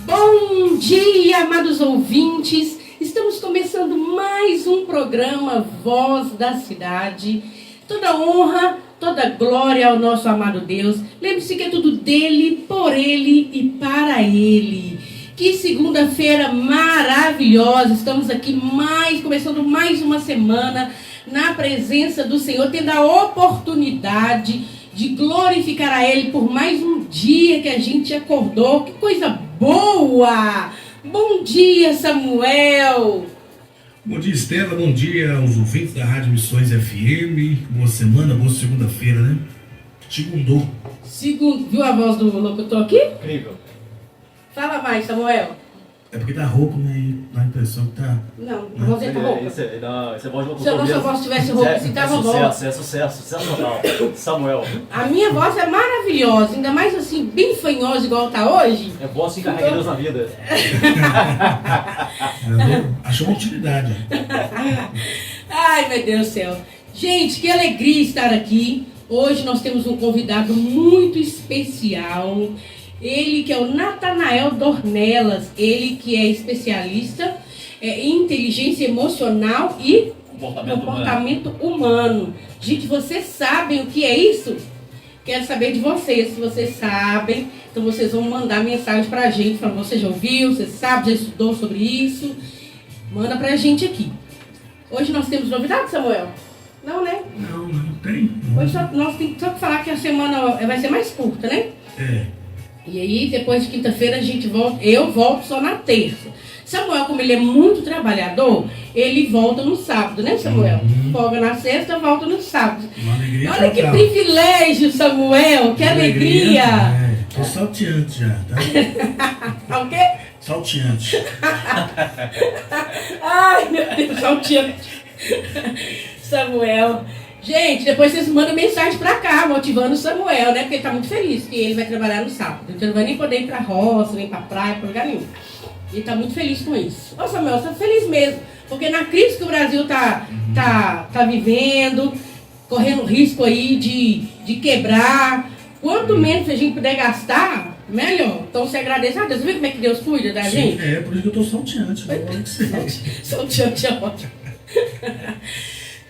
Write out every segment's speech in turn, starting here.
Bom dia, amados ouvintes. Estamos começando mais um programa Voz da Cidade. Toda honra, toda glória ao nosso amado Deus. Lembre-se que é tudo dele, por ele e para ele. Que segunda-feira maravilhosa. Estamos aqui começando mais uma semana na presença do Senhor, tendo a oportunidade de glorificar a Ele por mais um dia que a gente acordou. Que coisa boa! Bom dia, Samuel! Bom dia, Estela. Bom dia aos ouvintes da Rádio Missões FM. Boa semana, boa segunda-feira, né? Segundou. Viu a voz do locutor aqui? Incrível. Fala mais, Samuel. É porque tá rouco, né? Dá a impressão que tá... Não, a voz dele tá rouca. Isso é voz de locutor. Se a nossa voz tivesse rouca, assim, tava bom. Sucesso total. Samuel. A minha voz é maravilhosa, ainda mais assim, bem fanhosa igual tá hoje. É voz que carrega Deus na vida. Achou uma utilidade. Ai, meu Deus do céu. Gente, que alegria estar aqui. Hoje nós temos um convidado muito especial. Ele que é o Natanael Dornelas, ele que é especialista em inteligência emocional e comportamento humano. Gente, vocês sabem o que é isso? Quero saber de vocês, se vocês sabem. Então vocês vão mandar mensagem pra gente, falando, você já ouviu, você sabe, já estudou sobre isso? Manda pra gente aqui. Hoje nós temos novidades, Samuel? Não, né? Não tem. Hoje nós temos só que falar que a semana vai ser mais curta, né? É. E aí, depois de quinta-feira, a gente volta. Eu volto só na terça. Samuel, como ele é muito trabalhador, ele volta no sábado, né, Samuel? Folga na sexta, volta no sábado. Uma alegria. Olha que privilégio, Samuel, que alegria! É, tô salteante já, tá? O quê? Salteante. Ai, meu Deus, salteante. Samuel. Gente, depois vocês mandam mensagem pra cá, motivando o Samuel, né? Porque ele tá muito feliz que ele vai trabalhar no sábado. Então não vai nem poder ir pra roça, nem pra praia, pra lugar nenhum. Ele tá muito feliz com isso. Ô, Samuel, você tá feliz mesmo. Porque na crise que o Brasil tá vivendo, correndo risco aí de quebrar. Quanto menos a gente puder gastar, melhor. Então você agradece a Deus. Você vê como é que Deus cuida da gente? É, por isso que eu tô salteante. Salteante é ótimo.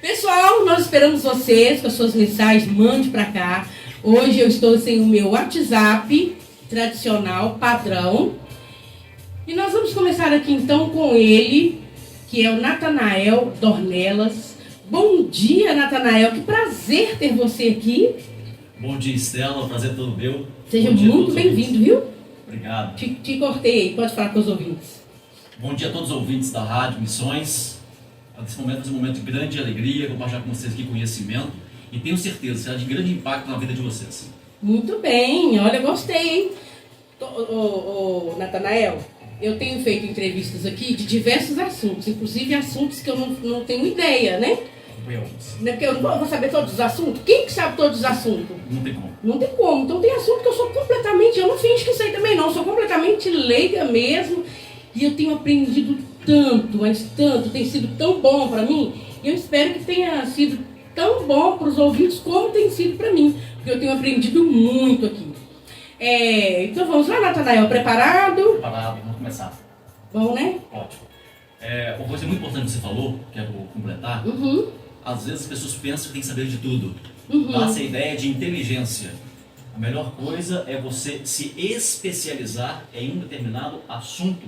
Pessoal, nós esperamos vocês com as suas mensagens, mande pra cá. Hoje eu estou sem o meu WhatsApp tradicional, padrão. E nós vamos começar aqui então com ele, que é o Natanael Dornelas. Bom dia, Natanael, que prazer ter você aqui. Bom dia, Estela, prazer todo meu. Seja muito bem-vindo, viu? Obrigado. Te cortei aí, pode falar com os ouvintes. Bom dia a todos os ouvintes da Rádio Missões. Nesse momento é um momento de grande alegria, compartilhar com vocês aqui conhecimento e tenho certeza, será de grande impacto na vida de vocês. Muito bem, olha, gostei, hein? Natanael, eu tenho feito entrevistas aqui de diversos assuntos, inclusive assuntos que eu não tenho ideia, né? Porque eu não vou saber todos os assuntos. Quem que sabe todos os assuntos? Não tem como. Não tem como. Então tem assunto que eu sou completamente... Eu não finjo que sei também não. Eu sou completamente leiga mesmo. E eu tenho aprendido tanto, mas tanto. Tem sido tão bom para mim. E eu espero que tenha sido tão bom para os ouvintes como tem sido para mim. Porque eu tenho aprendido muito aqui. Então vamos lá, Natanael. Preparado? Preparado, vamos começar. Bom, né? Ótimo. Uma coisa muito importante que você falou, que eu vou completar. Às vezes as pessoas pensam que tem que saber de tudo. Dá-se a ideia de inteligência. A melhor coisa é você se especializar em um determinado assunto.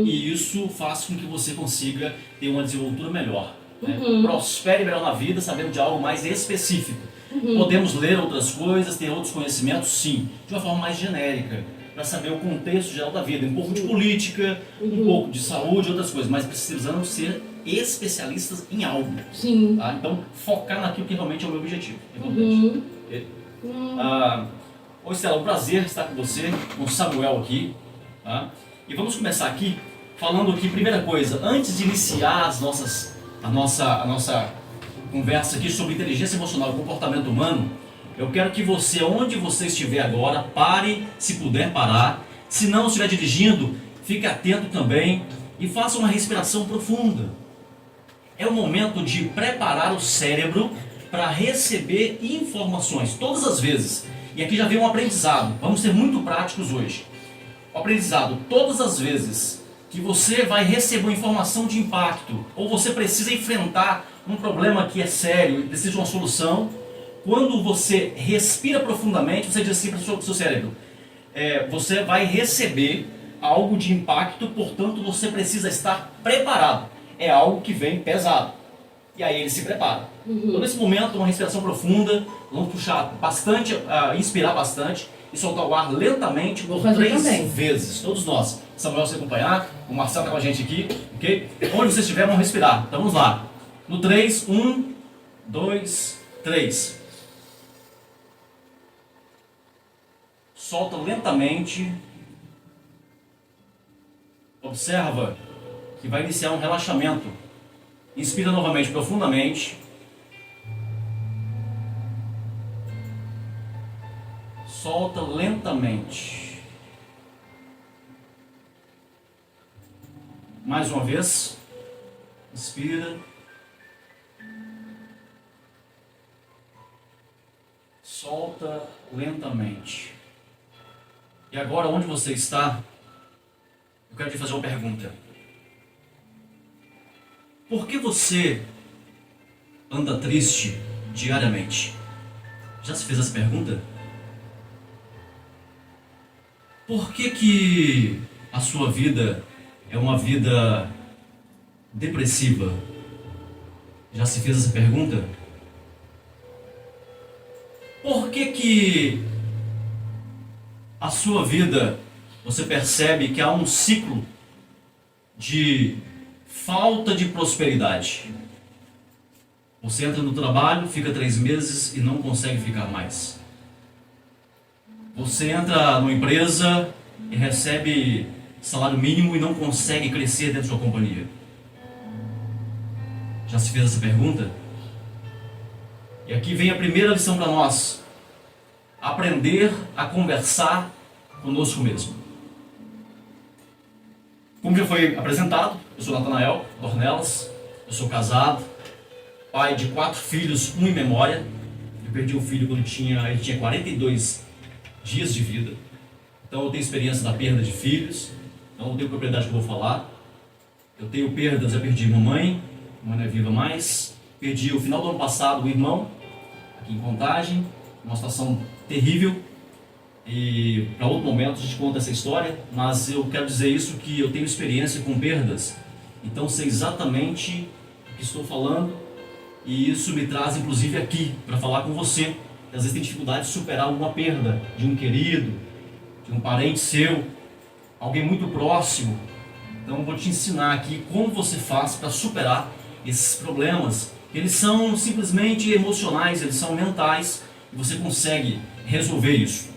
E isso faz com que você consiga ter uma desenvoltura melhor. Né? Prospere melhor na vida sabendo de algo mais específico. Podemos ler outras coisas, ter outros conhecimentos, sim, de uma forma mais genérica, para saber o contexto geral da vida. Um pouco de política, um pouco de saúde, outras coisas, mas precisamos ser especialistas em algo. Sim. Tá? Então, focar naquilo que realmente é o meu objetivo. Importante. Ô Estela, um prazer estar com você, com o Samuel aqui. Tá? E vamos começar aqui falando aqui, primeira coisa, antes de iniciar a nossa conversa aqui sobre inteligência emocional e comportamento humano, eu quero que você, onde você estiver agora, pare, se puder parar. Se não estiver dirigindo, fique atento também e faça uma respiração profunda. É o momento de preparar o cérebro para receber informações, todas as vezes. E aqui já vem um aprendizado, vamos ser muito práticos hoje. o aprendizado, todas as vezes que você vai receber uma informação de impacto, ou você precisa enfrentar um problema que é sério e precisa de uma solução, quando você respira profundamente, você diz assim para o seu cérebro, você vai receber algo de impacto, portanto você precisa estar preparado. É algo que vem pesado. E aí ele se prepara. Então nesse momento, uma respiração profunda, vamos puxar bastante, inspirar bastante e soltar o ar lentamente por 3 vezes. Todos nós. Samuel, você acompanhar, o Marcelo está com a gente aqui, ok? Onde você estiver, vamos respirar. Então vamos lá. No 3, 1, 2, 3. Solta lentamente. Observa que vai iniciar um relaxamento. Inspira novamente profundamente. Solta lentamente. Mais uma vez. Inspira. Solta lentamente. E agora, onde você está, eu quero te fazer uma pergunta. Por que você anda triste diariamente? Já se fez essa pergunta? Por que a sua vida é uma vida depressiva? Já se fez essa pergunta? Por que a sua vida, você percebe que há um ciclo de falta de prosperidade? Você entra no trabalho, fica 3 meses e não consegue ficar mais. Você entra numa empresa e recebe salário mínimo e não consegue crescer dentro da sua companhia. Já se fez essa pergunta? E aqui vem a primeira lição para nós. Aprender a conversar conosco mesmo. Como já foi apresentado, eu sou Natanael Dornelas, eu sou casado, pai de 4 filhos, um em memória. Eu perdi um filho quando ele tinha 42 dias de vida. Então eu tenho experiência da perda de filhos, então eu tenho propriedade que eu vou falar. Eu tenho perdas, eu perdi mamãe não é viva mais. Perdi o final do ano passado o irmão, aqui em Contagem, uma situação terrível. E para outro momento a gente conta essa história, mas eu quero dizer isso, que eu tenho experiência com perdas, então sei exatamente o que estou falando, e isso me traz inclusive aqui para falar com você, que às vezes tem dificuldade de superar alguma perda de um querido, de um parente seu, alguém muito próximo. Então eu vou te ensinar aqui como você faz para superar esses problemas. Eles são simplesmente emocionais, eles são mentais, e você consegue resolver isso.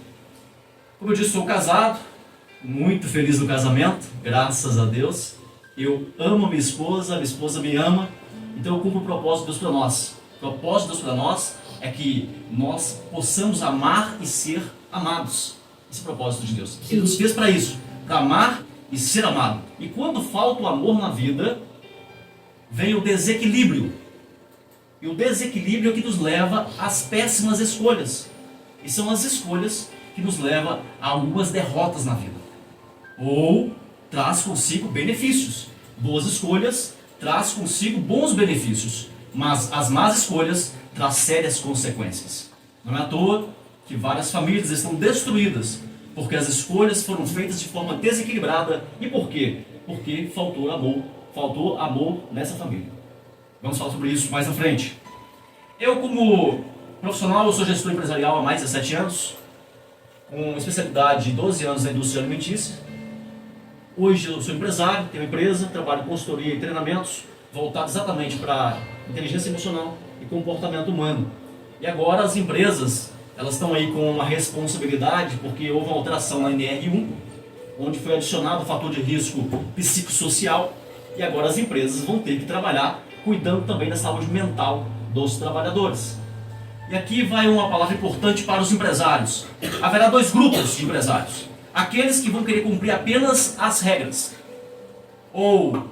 Como eu disse, sou casado, muito feliz no casamento, graças a Deus. Eu amo minha esposa me ama, então eu cumpro o propósito de Deus para nós. O propósito de Deus para nós é que nós possamos amar e ser amados. Esse é o propósito de Deus. Ele nos fez para isso, para amar e ser amado. E quando falta o amor na vida, vem o desequilíbrio. E o desequilíbrio é o que nos leva às péssimas escolhas. E são as escolhas que nos leva a algumas derrotas na vida. Ou traz consigo benefícios. Boas escolhas traz consigo bons benefícios, mas as más escolhas traz sérias consequências. Não é à toa que várias famílias estão destruídas, porque as escolhas foram feitas de forma desequilibrada. E por quê? Porque faltou amor nessa família. Vamos falar sobre isso mais à frente. Eu, como profissional, eu sou gestor empresarial há mais de 17 anos, com especialidade de 12 anos na indústria alimentícia. Hoje eu sou empresário, tenho empresa, trabalho em consultoria e treinamentos voltados exatamente para inteligência emocional e comportamento humano. E agora as empresas, elas estão aí com uma responsabilidade, porque houve uma alteração na NR1, onde foi adicionado o fator de risco psicossocial, e agora as empresas vão ter que trabalhar cuidando também da saúde mental dos trabalhadores. E aqui vai uma palavra importante para os empresários. Haverá 2 grupos de empresários. Aqueles que vão querer cumprir apenas as regras, ou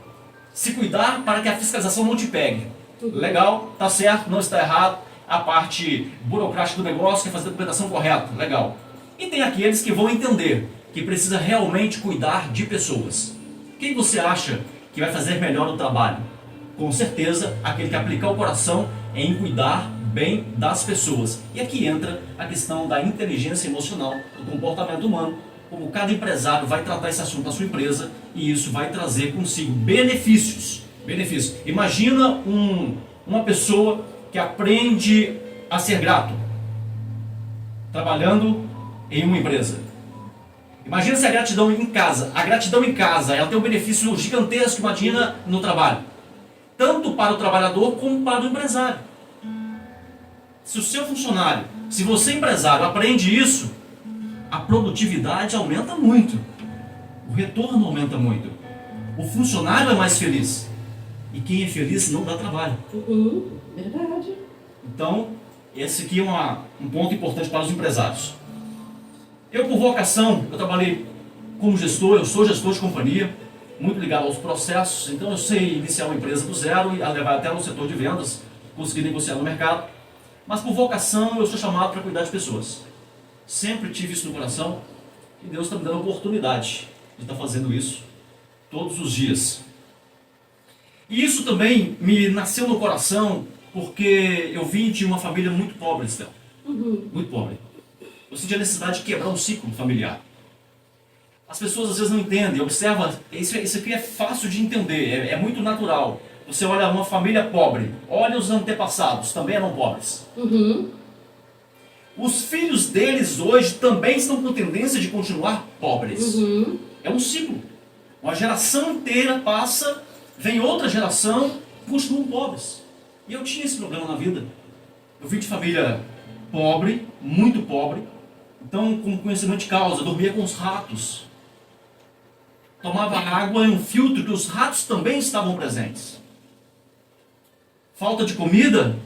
se cuidar para que a fiscalização não te pegue. Legal, está certo, não está errado. A parte burocrática do negócio, quer fazer a documentação correta, legal. E tem aqueles que vão entender que precisa realmente cuidar de pessoas. Quem você acha que vai fazer melhor o trabalho? Com certeza, aquele que aplicar o coração em cuidar bem das pessoas. E aqui entra a questão da inteligência emocional, do comportamento humano, como cada empresário vai tratar esse assunto na sua empresa, e isso vai trazer consigo benefícios. Imagina uma pessoa que aprende a ser grato, trabalhando em uma empresa. Imagina se a gratidão em casa. A gratidão em casa, ela tem um benefício gigantesco, imagina, no trabalho. Tanto para o trabalhador como para o empresário. Se o seu funcionário, se você empresário aprende isso, a produtividade aumenta muito. O retorno aumenta muito. O funcionário é mais feliz. E quem é feliz não dá trabalho. Verdade. Então, esse aqui é um ponto importante para os empresários. Eu, por vocação, eu trabalhei como gestor, eu sou gestor de companhia, muito ligado aos processos, então eu sei iniciar uma empresa do zero e levar até no setor de vendas, conseguir negociar no mercado. Mas por vocação, eu sou chamado para cuidar de pessoas. Sempre tive isso no coração e Deus está me dando a oportunidade de estar fazendo isso todos os dias. E isso também me nasceu no coração porque eu vim de uma família muito pobre, Estela. Muito pobre. Eu senti a necessidade de quebrar um ciclo familiar. As pessoas às vezes não entendem, observa, isso aqui é fácil de entender, é muito natural. Você olha uma família pobre, olha os antepassados, também eram pobres. Os filhos deles hoje também estão com tendência de continuar pobres. É um ciclo. Uma geração inteira passa, vem outra geração, continuam pobres. E eu tinha esse problema na vida. Eu vim de família pobre, muito pobre. Então, com conhecimento de causa, eu dormia com os ratos. Tomava água em um filtro que os ratos também estavam presentes. Falta de comida?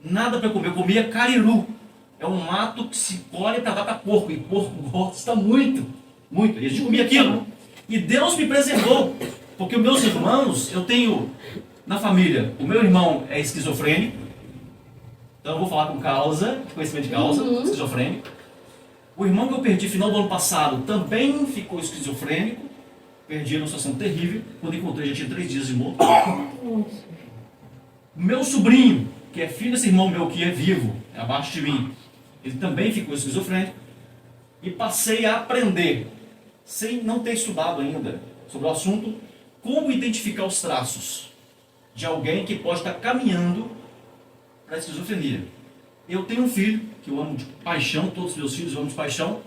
Nada para comer. Eu comia cariru. É um mato que se colhe para dar para porco. E porco gosta muito, muito. E a gente comia aquilo. E Deus me preservou. Porque os meus irmãos, eu tenho na família, o meu irmão é esquizofrênico. Então eu vou falar com causa, conhecimento de causa, esquizofrênico. O irmão que eu perdi no final do ano passado também ficou esquizofrênico. Perdi numa situação terrível. Quando encontrei, já tinha 3 dias de morto. Meu sobrinho, que é filho desse irmão meu que é vivo, é abaixo de mim, ele também ficou esquizofrênico. E passei a aprender, sem não ter estudado ainda sobre o assunto, como identificar os traços de alguém que pode estar caminhando para a esquizofrenia. Eu tenho um filho que eu amo de paixão, todos os meus filhos eu amo de paixão,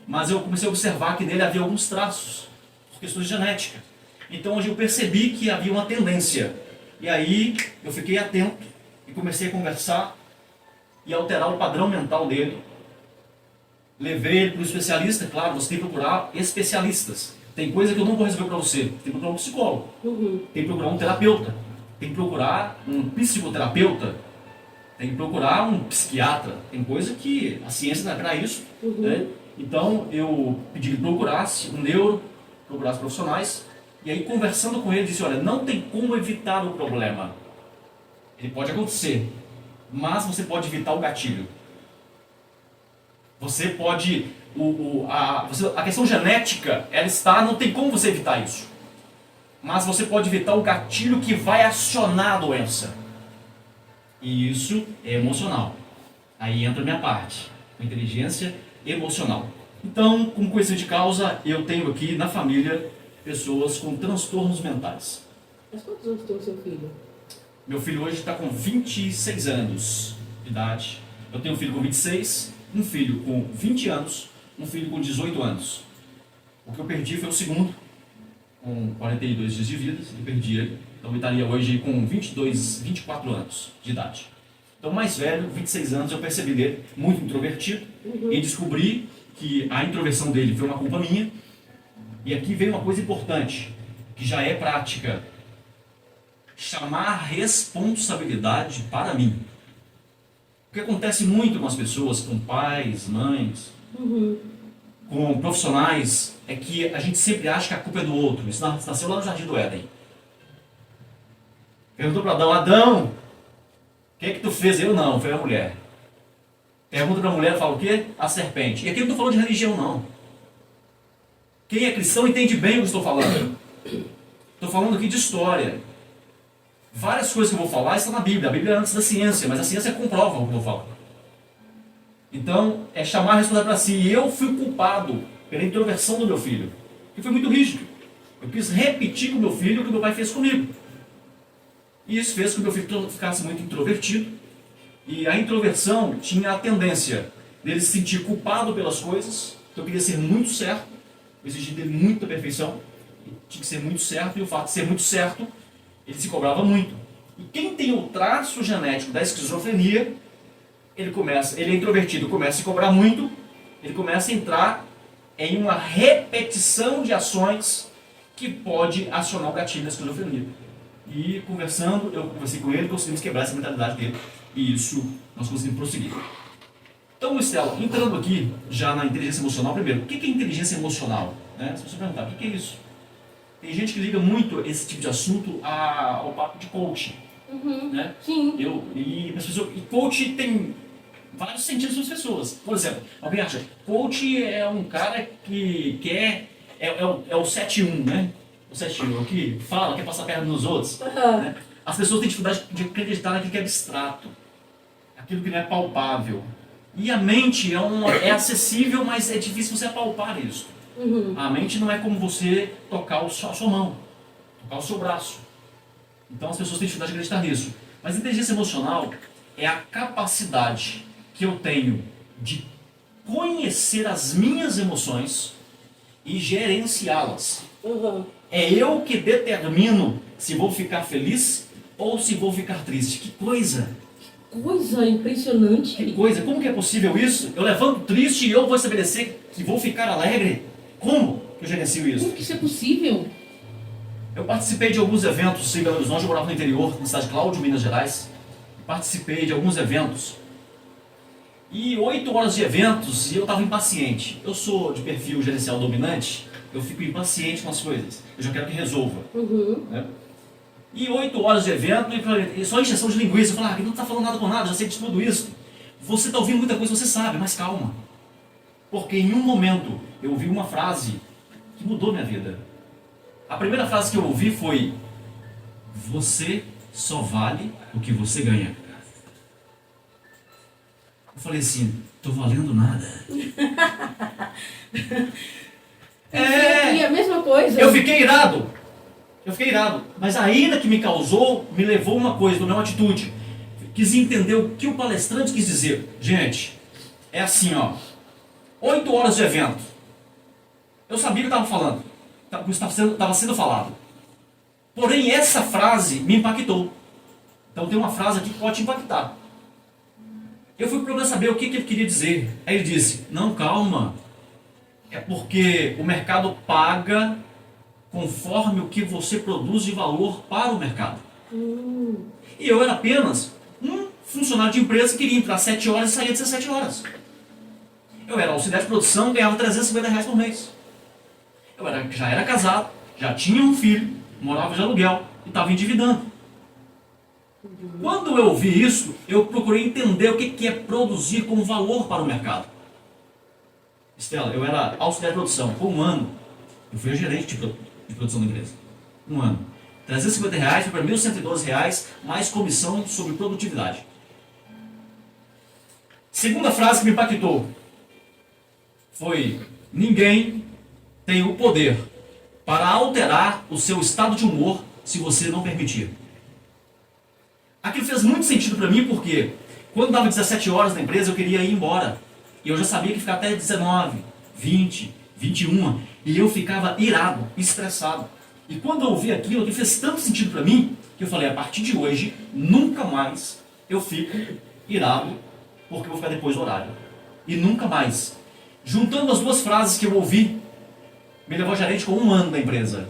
mas eu comecei a observar que nele havia alguns traços, por questões de genética. Então hoje eu percebi que havia uma tendência. E aí eu fiquei atento e comecei a conversar e alterar o padrão mental dele. Levei ele para um especialista, claro, você tem que procurar especialistas. Tem coisa que eu não vou resolver para você, tem que procurar um psicólogo, tem que procurar um terapeuta, tem que procurar um psicoterapeuta, tem que procurar um psiquiatra. Tem coisa que a ciência não é para isso. Né? Então eu pedi que procurasse um neuro, procurasse profissionais, e aí conversando com ele, disse, olha, não tem como evitar o problema. Ele pode acontecer, mas você pode evitar o gatilho. Você pode, a questão genética, ela está, não tem como você evitar isso. Mas você pode evitar o gatilho que vai acionar a doença. E isso é emocional. Aí entra a minha parte, a inteligência emocional. Então, como conhecimento de causa, eu tenho aqui na família pessoas com transtornos mentais. Mas quantos anos tem o seu filho? Meu filho hoje está com 26 anos de idade. Eu tenho um filho com 26, um filho com 20 anos, um filho com 18 anos. O que eu perdi foi o segundo, com 42 dias de vida, eu perdi ele. Então eu estaria hoje com 24 anos de idade. Então, mais velho, 26 anos, eu percebi dele muito introvertido e descobri que a introversão dele foi uma culpa minha. E aqui vem uma coisa importante, que já é prática. Chamar a responsabilidade para mim. O que acontece muito com as pessoas, com pais, mães, com profissionais, é que a gente sempre acha que a culpa é do outro. Isso nasceu lá no Jardim do Éden. Perguntou para Adão, Adão, o que é que tu fez? Eu não, foi a mulher. Pergunta para a mulher, fala o quê? A serpente. E aqui eu não estou falando de religião, não. Quem é cristão entende bem o que estou falando. Estou falando aqui de história. Várias coisas que eu vou falar estão na Bíblia. A Bíblia é antes da ciência, mas a ciência comprova o que eu vou falar. Então, é chamar a responsabilidade para si. E eu fui culpado pela introversão do meu filho, que foi muito rígido. Eu quis repetir com o meu filho o que meu pai fez comigo. E isso fez com que o meu filho ficasse muito introvertido. E a introversão tinha a tendência dele se sentir culpado pelas coisas. Então eu queria ser muito certo. Eu exigia dele muita perfeição. Tinha que ser muito certo. E o fato de ser muito certo, ele se cobrava muito. E quem tem o traço genético da esquizofrenia, ele é introvertido, começa a se cobrar muito. Ele começa a entrar em uma repetição de ações que pode acionar o gatilho da esquizofrenia. E conversando, eu conversei com ele, conseguimos quebrar essa mentalidade dele. E isso nós conseguimos prosseguir. Então, Estela, entrando aqui já na inteligência emocional, primeiro, o que é inteligência emocional? Se você perguntar, o que é isso? Tem gente que liga muito esse tipo de assunto ao papo de coaching. Né? Sim. E coach tem vários sentidos para as pessoas. Por exemplo, alguém acha, coach é um cara que quer, é o 7-1, né? O 7-1 é o que fala, quer passar a perna nos outros. Né? As pessoas têm dificuldade de acreditar naquilo que é abstrato, aquilo que não é palpável. E a mente é acessível, mas é difícil você apalpar isso. A mente não é como você tocar a sua mão, tocar o seu braço. Então as pessoas têm dificuldade de acreditar nisso. Mas a inteligência emocional é a capacidade que eu tenho de conhecer as minhas emoções e gerenciá-las. É eu que determino se vou ficar feliz ou se vou ficar triste. Que coisa! Coisa impressionante. Que coisa! Como que é possível isso? Eu levanto triste e eu vou estabelecer que vou ficar alegre? Como que eu gerencio isso? Como que isso é possível? Eu participei de alguns eventos em Belo Horizonte, eu morava no interior, na cidade de Cláudio, Minas Gerais. Participei de alguns eventos. E 8 horas de eventos e eu estava impaciente. Eu sou de perfil gerencial dominante, eu fico impaciente com as coisas. Eu já quero que resolva. Né? E 8 horas de evento, e só injeção de linguiça. Eu falo, não está falando nada com nada, já sei de tudo isso. Você está ouvindo muita coisa, você sabe, mas calma. Porque em um momento eu ouvi uma frase que mudou minha vida. A primeira frase que eu ouvi foi: você só vale o que você ganha. Eu falei assim, tô valendo nada. E a mesma coisa. Eu fiquei irado. Mas a ira que me causou me levou a uma coisa, uma atitude. Quis entender o que o palestrante quis dizer. Gente, é assim, 8 horas de evento. Eu sabia o que estava falando. Estava sendo falado. Porém, essa frase me impactou. Então tem uma frase aqui que pode te impactar. Eu fui procurar saber o que ele queria dizer. Aí ele disse, não, calma. É porque o mercado paga conforme o que você produz de valor para o mercado. E eu era apenas um funcionário de empresa que queria entrar 7 horas e saía 17 horas. Eu era auxiliar de produção, ganhava R$350 por mês. Já era casado, já tinha um filho, morava de aluguel e estava endividando. Quando eu ouvi isso, eu procurei entender o que é produzir com valor para o mercado. Estela, eu era auxiliar de produção. Por um ano, eu fui gerente de produção da empresa. Um ano. R$350 foi para R$1.112, mais comissão sobre produtividade. Segunda frase que me impactou foi: ninguém tem o poder para alterar o seu estado de humor se você não permitir. Aquilo fez muito sentido para mim porque quando dava 17 horas na empresa eu queria ir embora. E eu já sabia que ficava até 19, 20, 21 e eu ficava irado, estressado. E quando eu ouvi aquilo fez tanto sentido para mim que eu falei, a partir de hoje, nunca mais eu fico irado porque eu vou ficar depois do horário. E nunca mais. Juntando as duas frases que eu ouvi, me levou a gerente com 1 ano da empresa,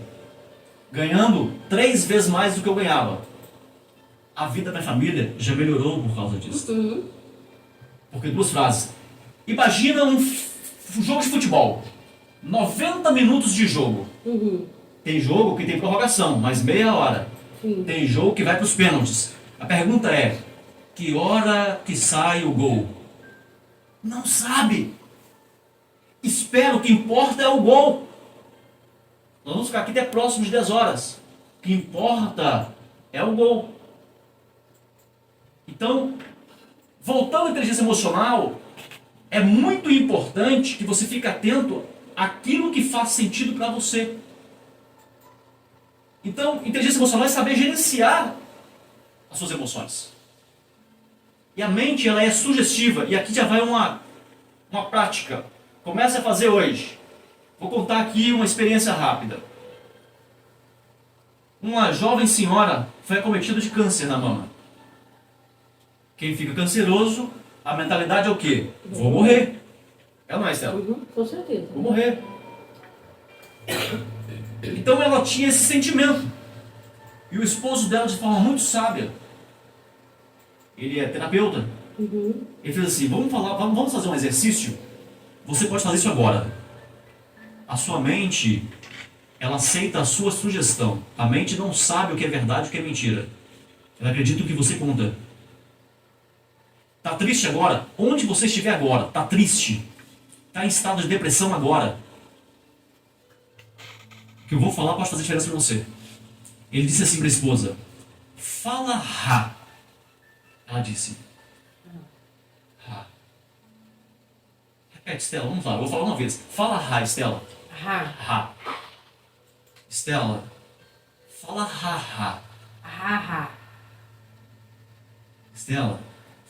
ganhando 3 vezes mais do que eu ganhava. A vida da minha família já melhorou por causa disso. Porque 2 frases. Imagina um jogo de futebol. 90 minutos de jogo. Tem jogo que tem prorrogação, mas meia hora. Tem jogo que vai para os pênaltis. A pergunta é, que hora que sai o gol? Não sabe. Espera, o que importa é o gol. Nós vamos ficar aqui até próximo de 10 horas. O que importa é o gol. Então, voltando à inteligência emocional, é muito importante que você fique atento àquilo que faz sentido para você. Então, inteligência emocional é saber gerenciar as suas emoções. E a mente, ela é sugestiva. E aqui já vai uma prática. Comece a fazer hoje. Vou contar aqui uma experiência rápida. Uma jovem senhora foi acometida de câncer na mama. Quem fica canceroso, a mentalidade é o quê? Vou morrer. É ou não é, Estela? Com certeza. Vou morrer. Então ela tinha esse sentimento. E o esposo dela, de forma muito sábia, ele é terapeuta. Ele fez assim: vamos fazer um exercício. Você pode fazer isso agora. A sua mente, ela aceita a sua sugestão. A mente não sabe o que é verdade e o que é mentira. Ela acredita no que você conta. Está triste agora? Onde você estiver agora, está triste. Está em estado de depressão agora. O que eu vou falar pode fazer diferença para você. Ele disse assim para a esposa: fala Rá. Ela disse: Rá. Repete, Estela, vamos lá, eu vou falar uma vez. Fala Rá, Estela. Rá. Rá. Estela, fala Rá, Rá. Rá, rá. Estela,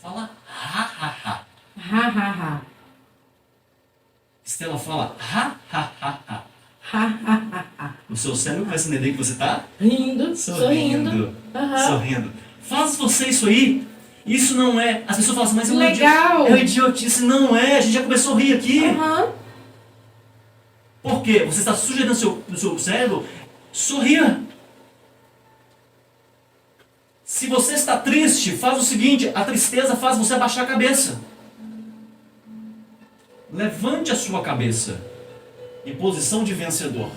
fala Rá, Rá, Rá. Rá, rá, rá. Estela, fala Rá, Rá, Rá, Rá. Rá, rá, rá, rá. O seu cérebro começa a entender que você está Rindo, sorrindo. sorrindo. Sorrindo. Faz você isso aí. Isso não é. As pessoas falam assim, mas Legal. É uma idiotice. Não é. A gente já começou a rir aqui. Por quê? Você está sugerindo no seu cérebro sorrir. Se você está triste, faz o seguinte: a tristeza faz você abaixar a cabeça. Levante a sua cabeça em posição de vencedor.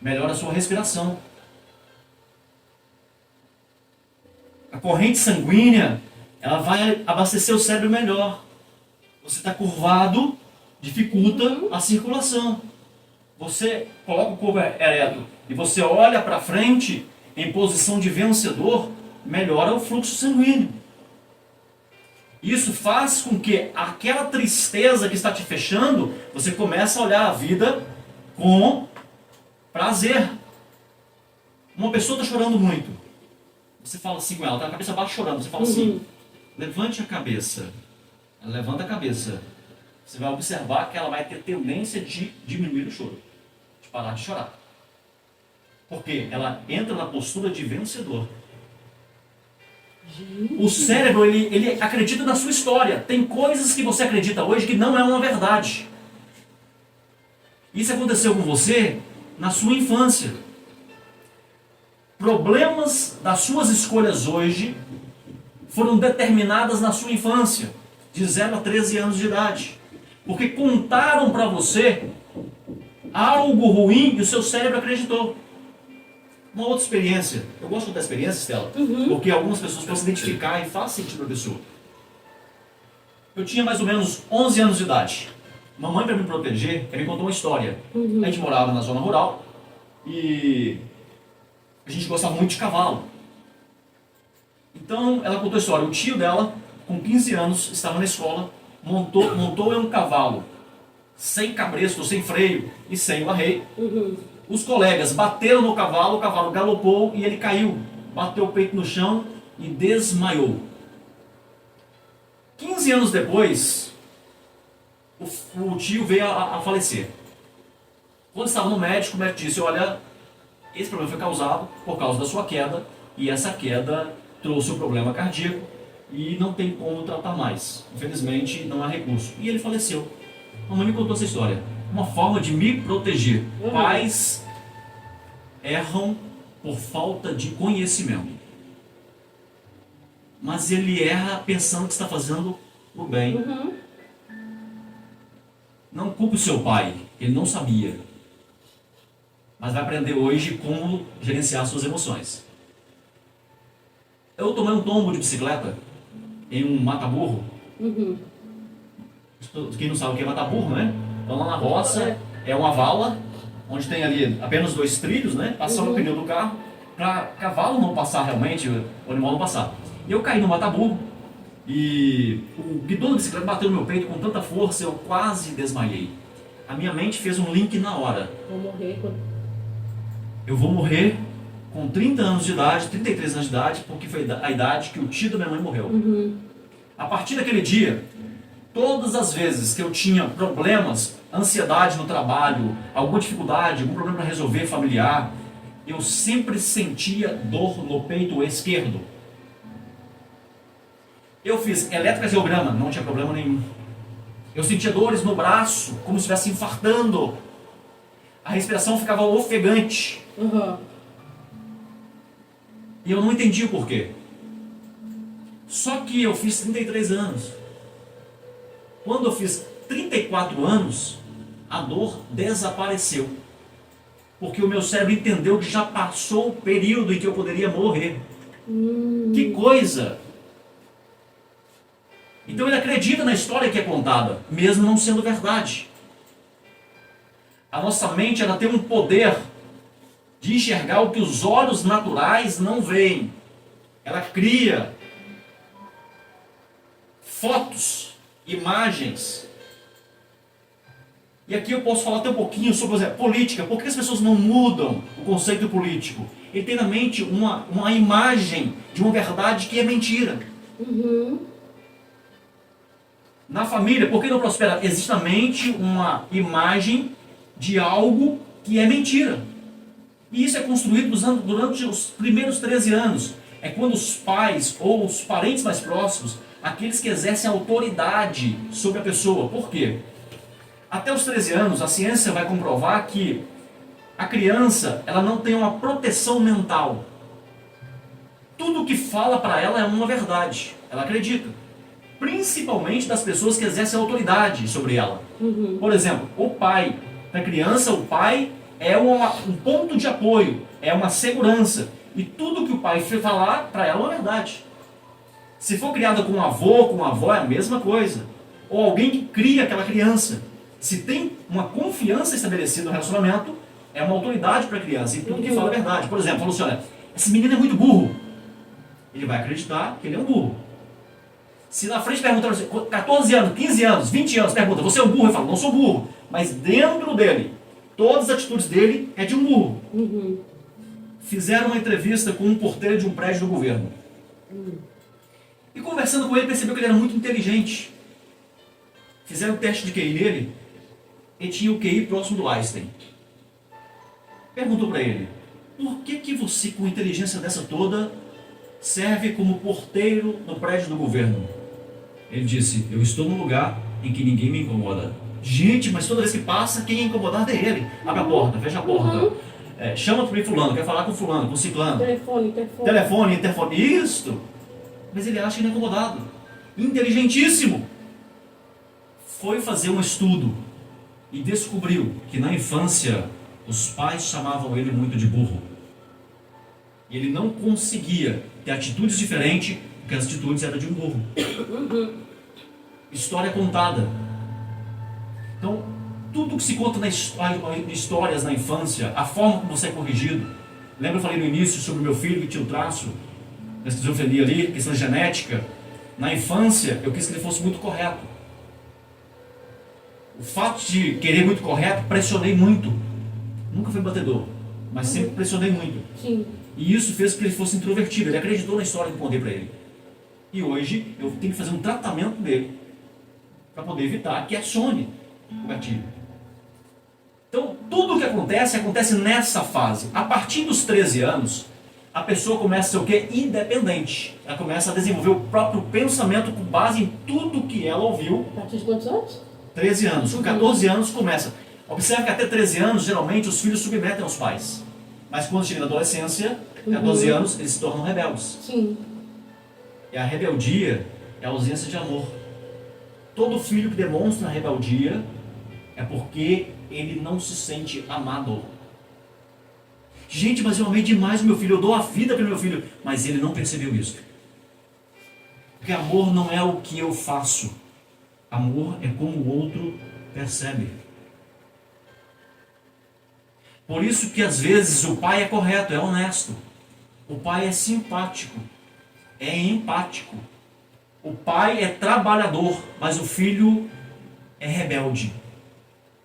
Melhora a sua respiração. A corrente sanguínea, ela vai abastecer o cérebro melhor. Você está curvado, dificulta a circulação. Você coloca o corpo ereto e você olha para frente em posição de vencedor, melhora o fluxo sanguíneo. Isso faz com que aquela tristeza que está te fechando, você comece a olhar a vida com prazer. Uma pessoa está chorando muito. Você fala assim com ela, está com a cabeça baixa chorando. Você fala assim: levante a cabeça. Ela levanta a cabeça. Você vai observar que ela vai ter tendência de diminuir o choro, de parar de chorar. Porque ela entra na postura de vencedor. O cérebro, ele acredita na sua história. Tem coisas que você acredita hoje que não é uma verdade. Isso aconteceu com você na sua infância. Problemas das suas escolhas hoje foram determinadas na sua infância, de 0 a 13 anos de idade. Porque contaram para você algo ruim e o seu cérebro acreditou. Uma outra experiência. Eu gosto da experiência, Estela, porque algumas pessoas podem se identificar e faz sentido para a pessoa. Eu tinha mais ou menos 11 anos de idade. Mamãe, para me proteger, ela me contou uma história. A gente morava na zona rural e a gente gostava muito de cavalo. Então ela contou a história. O tio dela, com 15 anos, estava na escola, montou em um cavalo, sem cabresto, sem freio e sem o arreio. Os colegas bateram no cavalo, o cavalo galopou e ele caiu, bateu o peito no chão e desmaiou. 15 anos depois, o tio veio a falecer. Quando estava no médico, o médico disse: olha, esse problema foi causado por causa da sua queda, e essa queda trouxe um problema cardíaco e não tem como tratar mais. Infelizmente, não há recurso. E ele faleceu. A mamãe me contou essa história. Uma forma de me proteger. Pais erram por falta de conhecimento. Mas ele erra pensando que está fazendo o bem. Não culpe o seu pai, ele não sabia. Mas vai aprender hoje como gerenciar suas emoções. Eu tomei um tombo de bicicleta em um mata-burro. Quem não sabe o que é mata-burro, né? Então lá na roça, é uma vala, onde tem ali apenas 2 trilhos, né? Passando o pneu do carro, para cavalo não passar realmente, o animal não passar. E eu caí no mataburro, e o guidão da bicicleta bateu no meu peito com tanta força, eu quase desmaiei. A minha mente fez um link na hora. Eu vou morrer com 30 anos de idade, 33 anos de idade, porque foi a idade que o tio da minha mãe morreu. A partir daquele dia, todas as vezes que eu tinha problemas, ansiedade no trabalho, alguma dificuldade, algum problema para resolver familiar, eu sempre sentia dor no peito esquerdo. Eu fiz eletrocardiograma, não tinha problema nenhum. Eu sentia dores no braço, como se estivesse infartando. A respiração ficava ofegante. E eu não entendi o porquê. Só que eu fiz 33 anos. Quando eu fiz 34 anos, a dor desapareceu. Porque o meu cérebro entendeu que já passou o período em que eu poderia morrer. Que coisa! Então ele acredita na história que é contada, mesmo não sendo verdade. A nossa mente, ela tem um poder de enxergar o que os olhos naturais não veem. Ela cria fotos, imagens. E aqui eu posso falar até um pouquinho sobre, por exemplo, política. Por que as pessoas não mudam o conceito político? Ele tem na mente uma imagem de uma verdade que é mentira. Na família, por que não prospera? Existe na mente uma imagem de algo que é mentira. E isso é construído durante os primeiros 13 anos. É quando os pais ou os parentes mais próximos, aqueles que exercem autoridade sobre a pessoa. Por quê? Até os 13 anos, a ciência vai comprovar que a criança, ela não tem uma proteção mental. Tudo que fala para ela é uma verdade. Ela acredita. Principalmente das pessoas que exercem autoridade sobre ela. Por exemplo, o pai. Para a criança, o pai é um ponto de apoio, é uma segurança. E tudo que o pai falar, para ela é uma verdade. Se for criada com um avô, com uma avó, é a mesma coisa. Ou alguém que cria aquela criança. Se tem uma confiança estabelecida no relacionamento, é uma autoridade para a criança. E tudo que fala é verdade. Por exemplo, falou assim, olha, esse menino é muito burro. Ele vai acreditar que ele é um burro. Se na frente pergunta para você, 14 anos, 15 anos, 20 anos, pergunta, você é um burro? Ele fala, não sou burro. Mas dentro dele, todas as atitudes dele é de um burro. Fizeram uma entrevista com um porteiro de um prédio do governo. E conversando com ele, percebeu que ele era muito inteligente. Fizeram um teste de QI nele, ele tinha o QI próximo do Einstein. Perguntou para ele, por que você, com inteligência dessa toda, serve como porteiro no prédio do governo? Ele disse, eu estou num lugar em que ninguém me incomoda. Gente, mas toda vez que passa, quem é incomodado é ele. Abre a porta, fecha a porta. Chama para mim fulano, quer falar com fulano, com ciclano. Telefone, interfone. Isso! Mas ele acha que ele é incomodado. Inteligentíssimo. Foi fazer um estudo e descobriu que na infância os pais chamavam ele muito de burro. E ele não conseguia ter atitudes diferentes, porque as atitudes eram de um burro. História contada. Então, tudo que se conta nas histórias na infância, a forma como você é corrigido. Lembra eu falei no início sobre o meu filho que tinha o traço da esquizofrenia ali, questão genética. Na infância, eu quis que ele fosse muito correto. O fato de querer muito correto, pressionei muito. Nunca fui batedor, mas sempre pressionei muito. Sim. E isso fez com que ele fosse introvertido. Ele acreditou na história que eu contei para ele. E hoje eu tenho que fazer um tratamento dele para poder evitar que acione o gatilho. Então, tudo o que acontece nessa fase. A partir dos 13 anos, a pessoa começa a ser o quê? Independente. Ela começa a desenvolver o próprio pensamento com base em tudo que ela ouviu. A partir de quantos anos? 13 anos. Com 14 anos começa. Observe que até 13 anos, geralmente, os filhos submetem aos pais. Mas quando chega na adolescência, 14 anos, eles se tornam rebeldes. Sim. E a rebeldia é a ausência de amor. Todo filho que demonstra rebeldia é porque ele não se sente amado. Gente, mas eu amei demais o meu filho, eu dou a vida pelo meu filho. Mas ele não percebeu isso. Porque amor não é o que eu faço. Amor é como o outro percebe. Por isso que às vezes o pai é correto, é honesto. O pai é simpático, é empático. O pai é trabalhador, mas o filho é rebelde.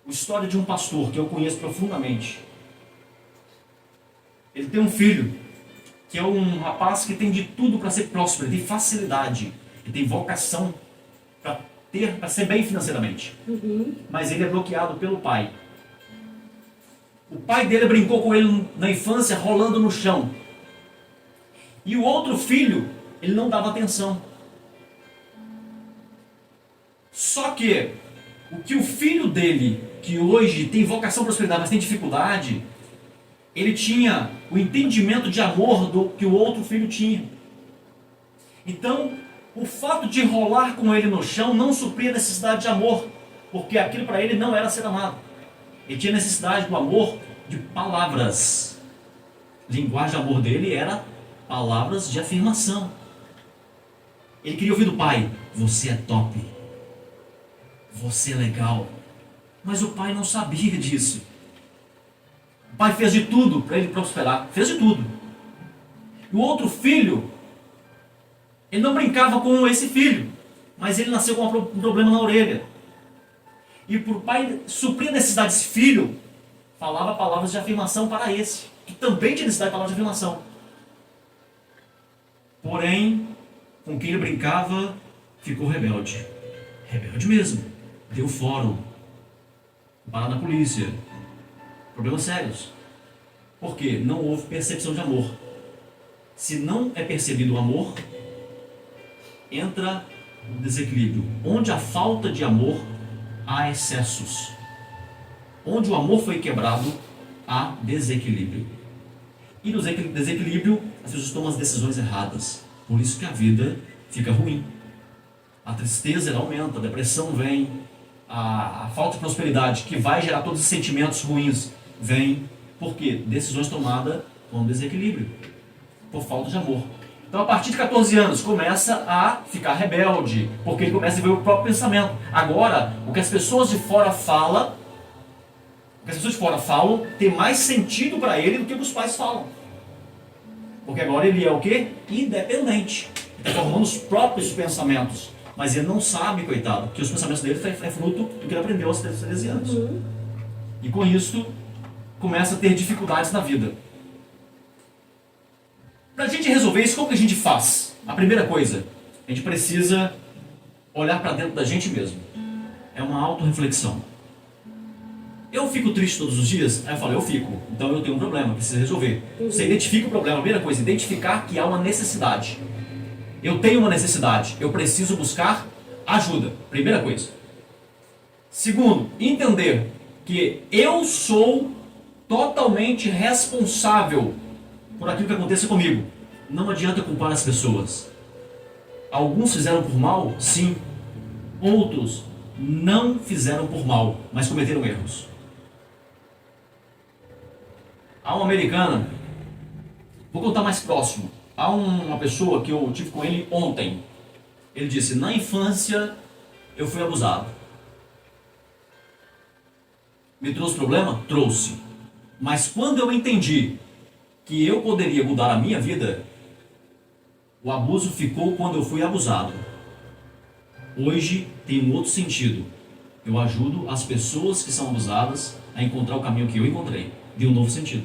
A história de um pastor que eu conheço profundamente. Ele tem um filho que é um rapaz que tem de tudo para ser próspero, ele tem facilidade, ele tem vocação para ser bem financeiramente. Mas ele é bloqueado pelo pai. O pai dele brincou com ele na infância, rolando no chão. E o outro filho, ele não dava atenção. Só que o que o filho dele, que hoje tem vocação para prosperidade, mas tem dificuldade, ele tinha o entendimento de amor do que o outro filho tinha. Então, o fato de rolar com ele no chão não supria a necessidade de amor, porque aquilo para ele não era ser amado. Ele tinha necessidade do amor de palavras. A linguagem de amor dele era palavras de afirmação. Ele queria ouvir do pai: você é top, você é legal. Mas o pai não sabia disso. O pai fez de tudo para ele prosperar, fez de tudo. E o outro filho, ele não brincava com esse filho, mas ele nasceu com um problema na orelha. E para o pai suprir a necessidade desse filho, falava palavras de afirmação para esse, que também tinha necessidade de palavras de afirmação. Porém, com quem ele brincava, ficou rebelde. Rebelde mesmo. Deu fórum. Parado na polícia. Problemas sérios. Por quê? Não houve percepção de amor. Se não é percebido o amor, entra o desequilíbrio. Onde há falta de amor, há excessos. Onde o amor foi quebrado, há desequilíbrio. E no desequilíbrio, as pessoas tomam as decisões erradas. Por isso que a vida fica ruim. A tristeza ela aumenta, a depressão vem, a falta de prosperidade, que vai gerar todos os sentimentos ruins, vem. Por quê? Decisões tomadas com desequilíbrio, por falta de amor. Então, a partir de 14 anos, começa a ficar rebelde, porque ele começa a ver o próprio pensamento. Agora, o que as pessoas de fora falam, tem mais sentido para ele do que os pais falam. Porque agora ele é o quê? Independente. Ele está formando os próprios pensamentos. Mas ele não sabe, coitado, que os pensamentos dele é fruto do que ele aprendeu aos 13 anos. E com isso, começa a ter dificuldades na vida. Para a gente resolver isso, como que a gente faz? A primeira coisa, a gente precisa olhar para dentro da gente mesmo. É uma autorreflexão. Eu fico triste todos os dias? Aí eu falo, eu fico. Então eu tenho um problema, preciso resolver. Você identifica o problema. A primeira coisa, identificar que há uma necessidade. Eu tenho uma necessidade. Eu preciso buscar ajuda. Primeira coisa. Segundo, entender que eu sou totalmente responsável por aquilo que aconteça comigo. Não adianta culpar as pessoas. Alguns fizeram por mal, sim. Outros não fizeram por mal, mas cometeram erros. Há uma americana, vou contar mais próximo. Há uma pessoa que eu tive com ele ontem. Ele disse, na infância eu fui abusado. Me trouxe problema? Trouxe. Mas quando eu entendi que eu poderia mudar a minha vida, o abuso ficou quando eu fui abusado. Hoje tem um outro sentido. Eu ajudo as pessoas que são abusadas a encontrar o caminho que eu encontrei. Deu um novo sentido.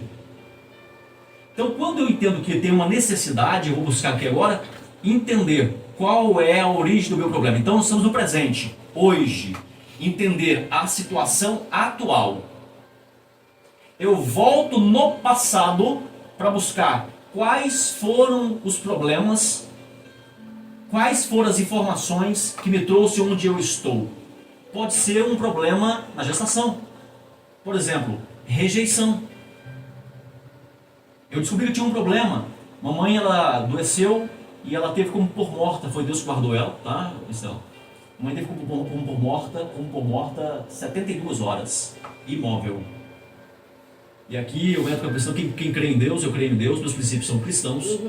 Então, quando eu entendo que tem uma necessidade, eu vou buscar aqui agora, entender qual é a origem do meu problema. Então, nós estamos no presente, hoje. Entender a situação atual. Eu volto no passado para buscar quais foram os problemas, quais foram as informações que me trouxe onde eu estou. Pode ser um problema na gestação. Por exemplo, rejeição. Eu descobri que eu tinha um problema. Mamãe, ela adoeceu e ela teve como por morta. Foi Deus que guardou ela, tá, Estela? Mamãe teve como por morta 72 horas, imóvel. E aqui eu entro com a questão, quem crê em Deus, eu creio em Deus, meus princípios são cristãos.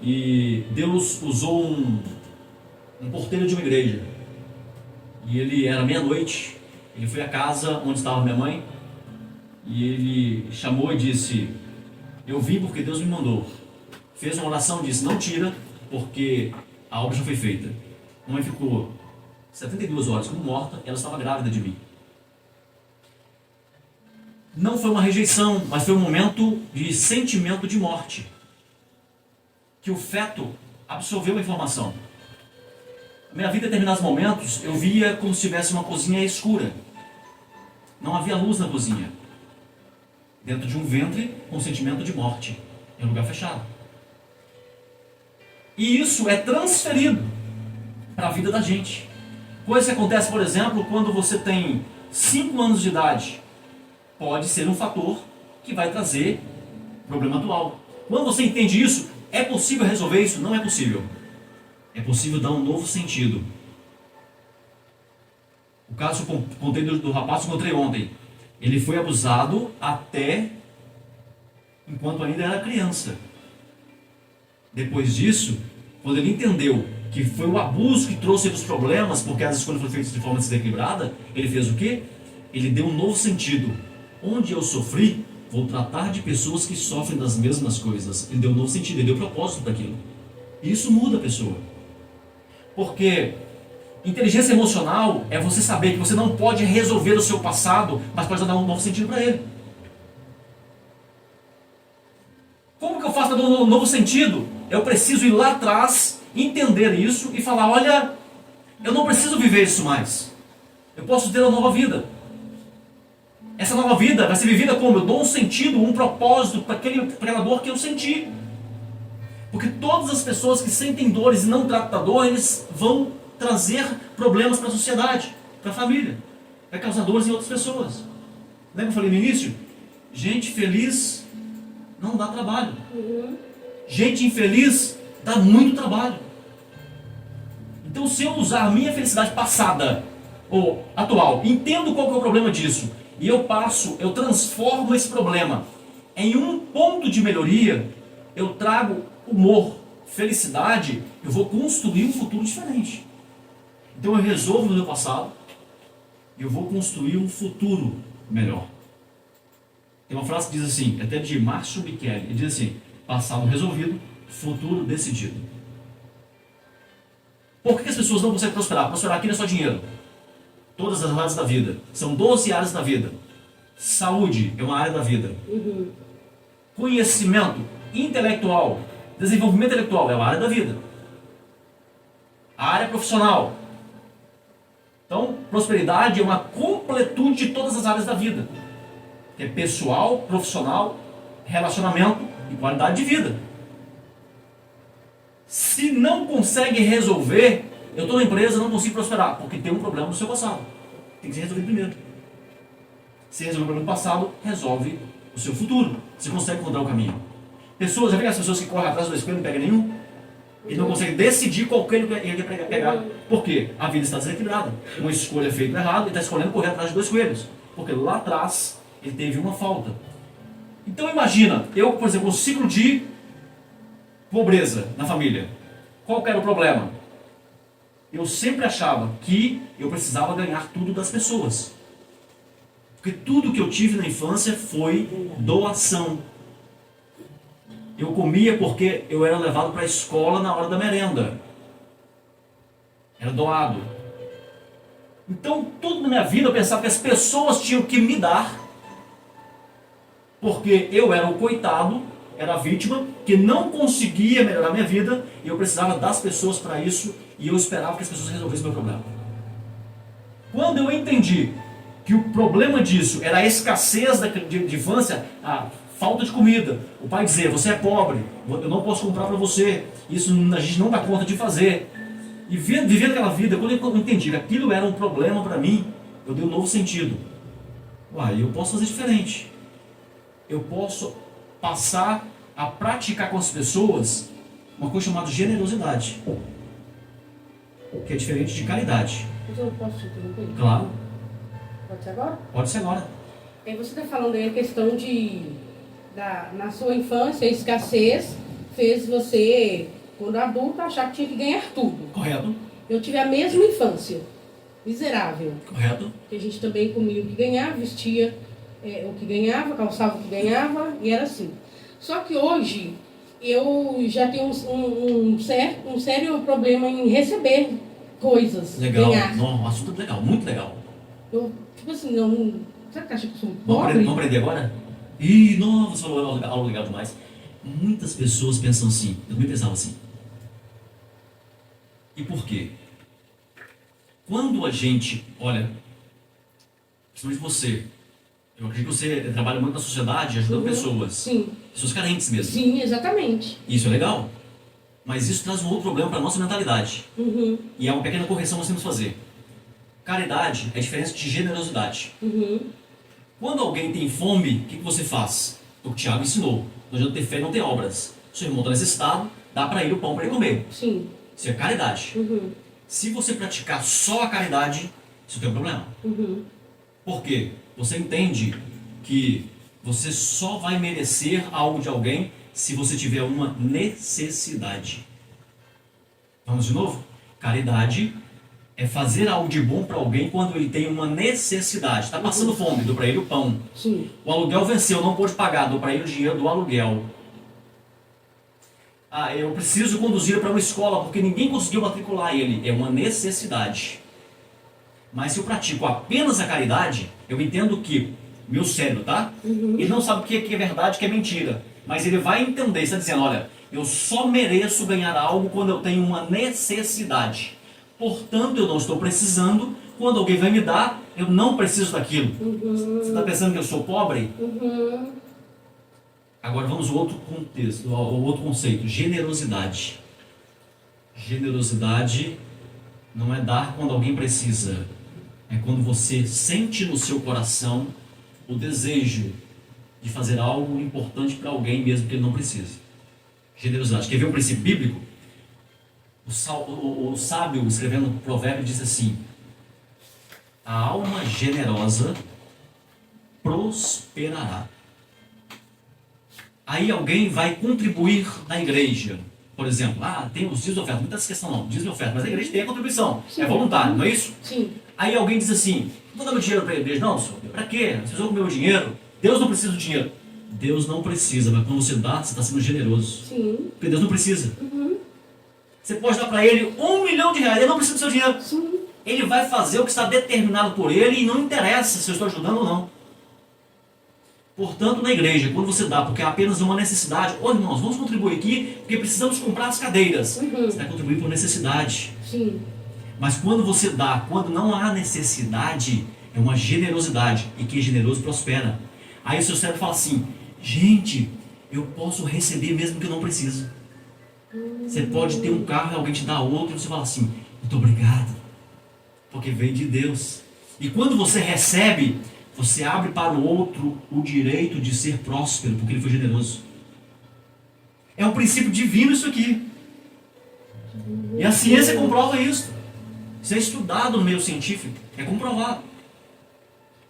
E Deus usou um porteiro de uma igreja. E ele era meia-noite, ele foi à casa onde estava minha mãe. e ele chamou e disse: eu vim porque Deus me mandou. Fez uma oração e disse: não tira, porque a obra já foi feita. A mãe ficou 72 horas como morta, ela estava grávida de mim. Não foi uma rejeição, mas foi um momento de sentimento de morte, que o feto absorveu a informação. A minha vida, em determinados momentos, eu via como se tivesse uma cozinha escura. Não havia luz na cozinha. Dentro de um ventre com sentimento de morte, em um lugar fechado. E isso é transferido para a vida da gente. Coisa que acontece, por exemplo, quando você tem 5 anos de idade. Pode ser um fator que vai trazer problema atual. Quando você entende isso, é possível resolver isso? Não é possível. É possível dar um novo sentido. O caso que eu contei do rapaz que eu encontrei ontem. Ele foi abusado até enquanto ainda era criança. Depois disso, quando ele entendeu que foi o abuso que trouxe os problemas, porque as escolhas foram feitas de forma desequilibrada, ele fez o quê? Ele deu um novo sentido. Onde eu sofri, vou tratar de pessoas que sofrem das mesmas coisas. Ele deu um novo sentido, ele deu propósito para aquilo. E isso muda a pessoa. Porque inteligência emocional é você saber que você não pode resolver o seu passado, mas pode dar um novo sentido para ele. Como que eu faço para dar um novo sentido? Eu preciso ir lá atrás, entender isso e falar: olha, eu não preciso viver isso mais. Eu posso ter uma nova vida. Essa nova vida vai ser vivida como? Eu dou um sentido, um propósito para aquela dor que eu senti. Porque todas as pessoas que sentem dores e não tratam da dor, eles vão trazer problemas para a sociedade, para a família. Vai causar dores em outras pessoas. Lembra que eu falei no início? Gente feliz não dá trabalho. Gente infeliz dá muito trabalho. Então, se eu usar a minha felicidade passada ou atual, entendo qual que é o problema disso, e eu transformo esse problema em um ponto de melhoria, eu trago humor, felicidade, eu vou construir um futuro diferente. Então eu resolvo no meu passado, e eu vou construir um futuro melhor. Tem uma frase que diz assim, até de Márcio Michele, ele diz assim: passado resolvido, futuro decidido. Por que as pessoas não conseguem prosperar? Prosperar aqui não é só dinheiro. Todas as áreas da vida. São 12 áreas da vida. Saúde é uma área da vida. Conhecimento intelectual, desenvolvimento intelectual é uma área da vida. A área profissional. Então, prosperidade é uma completude de todas as áreas da vida. É pessoal, profissional, relacionamento e qualidade de vida. Se não consegue resolver, eu estou na empresa e não consigo prosperar, porque tem um problema no seu passado. Tem que ser resolvido primeiro. Se resolver o problema do passado, resolve o seu futuro. Você consegue encontrar o caminho. Pessoas, já viu as pessoas que correm atrás do espelho e não pegam nenhum? E não conseguem decidir qual que ele quer pegar. Por quê? A vida está desequilibrada. Uma escolha feita errado e está escolhendo correr atrás de 2 coelhos. Porque lá atrás ele teve uma falta. Então imagina, eu, por exemplo, um ciclo de pobreza na família. Qual que era o problema? Eu sempre achava que eu precisava ganhar tudo das pessoas. Porque tudo que eu tive na infância foi doação. Eu comia porque eu era levado para a escola na hora da merenda. Era doado. Então, tudo na minha vida eu pensava que as pessoas tinham que me dar, porque eu era o coitado, era a vítima, que não conseguia melhorar a minha vida, e eu precisava das pessoas para isso, e eu esperava que as pessoas resolvessem o meu problema. Quando eu entendi que o problema disso era a escassez de infância, a falta de comida, o pai dizer: você é pobre, eu não posso comprar para você, isso a gente não dá conta de fazer. E vivendo aquela vida, quando eu entendi que aquilo era um problema para mim, eu dei um novo sentido. Eu posso fazer diferente. Eu posso passar a praticar com as pessoas uma coisa chamada generosidade, que é diferente de caridade. Mas eu posso te interromper? Claro. Pode ser agora? Pode ser agora. Aí você está falando aí a questão na sua infância, a escassez fez você, quando adulto, achar que tinha que ganhar tudo. Correto. Eu tive a mesma infância, miserável. Correto. Que a gente também comia o que ganhava, vestia o que ganhava, calçava o que ganhava, e era assim. Só que hoje eu já tenho um sério problema em receber coisas, Legal, ganhar. não, um assunto legal, muito legal. Eu, tipo assim, não... Será que acha que eu sou Vamos pobre? aprender agora? Ih, não, você falou algo legal demais. Muitas pessoas pensam assim, eu também pensava assim. E por quê? Quando a gente olha, principalmente você, eu acredito que você trabalha muito na sociedade, ajudando pessoas. Sim. Pessoas carentes mesmo. Sim, exatamente. Isso é legal. Mas isso traz um outro problema para a nossa mentalidade. E é uma pequena correção que nós temos que fazer. Caridade é diferente de generosidade. Quando alguém tem fome, o que você faz? O que o Tiago ensinou. Não adianta ter fé e não ter obras. Seu irmão está necessitado, dá para ele o pão para ele comer. Sim. Isso é caridade. Se você praticar só a caridade, isso tem um problema. Por quê? Você entende que você só vai merecer algo de alguém se você tiver uma necessidade. Vamos de novo? Caridade é fazer algo de bom para alguém quando ele tem uma necessidade. Está passando fome, dou para ele o pão. Sim. O aluguel venceu, não pôde pagar, dou para ele o dinheiro do aluguel. Ah, eu preciso conduzir para uma escola porque ninguém conseguiu matricular ele. É uma necessidade. Mas se eu pratico apenas a caridade, eu entendo que meu cérebro, tá? Ele não sabe o que é verdade, o que é mentira. Mas ele vai entender, está dizendo, olha, eu só mereço ganhar algo quando eu tenho uma necessidade. Portanto, eu não estou precisando. Quando alguém vai me dar, eu não preciso daquilo. Você está pensando que eu sou pobre? Agora vamos ao outro contexto, ao outro conceito, generosidade. Generosidade não é dar quando alguém precisa. É quando você sente no seu coração o desejo de fazer algo importante para alguém mesmo que ele não precise. Generosidade. Quer ver um princípio bíblico? O sábio, escrevendo um provérbio, diz assim: a alma generosa prosperará. Aí alguém vai contribuir na igreja. Por exemplo, tem os dízimos de oferta. Não tem essa questão não, dízimos de oferta. Mas a igreja tem a contribuição. Sim. É voluntário, não é isso? Sim. Aí alguém diz assim, não vou dar meu dinheiro para a igreja. Não, senhor, para quê? Vocês vão comer o meu dinheiro? Deus não precisa do dinheiro. Deus não precisa, mas quando você dá, você está sendo generoso. Sim. Porque Deus não precisa. Você pode dar para ele R$1 milhão, ele não precisa do seu dinheiro. Sim. Ele vai fazer o que está determinado por ele e não interessa se eu estou ajudando ou não. Portanto, na igreja, quando você dá porque é apenas uma necessidade, irmãos, vamos contribuir aqui porque precisamos comprar as cadeiras. Você está contribuindo por necessidade. Sim. Mas quando você dá, quando não há necessidade, é uma generosidade. E quem é generoso prospera. Aí o seu cérebro fala assim, gente, eu posso receber mesmo que eu não preciso. Você pode ter um carro e alguém te dá outro e você fala assim, muito obrigado, porque vem de Deus. E quando você recebe, você abre para o outro o direito de ser próspero, porque ele foi generoso. É um princípio divino isso aqui. E a ciência comprova isso. Isso é estudado no meio científico. É comprovado.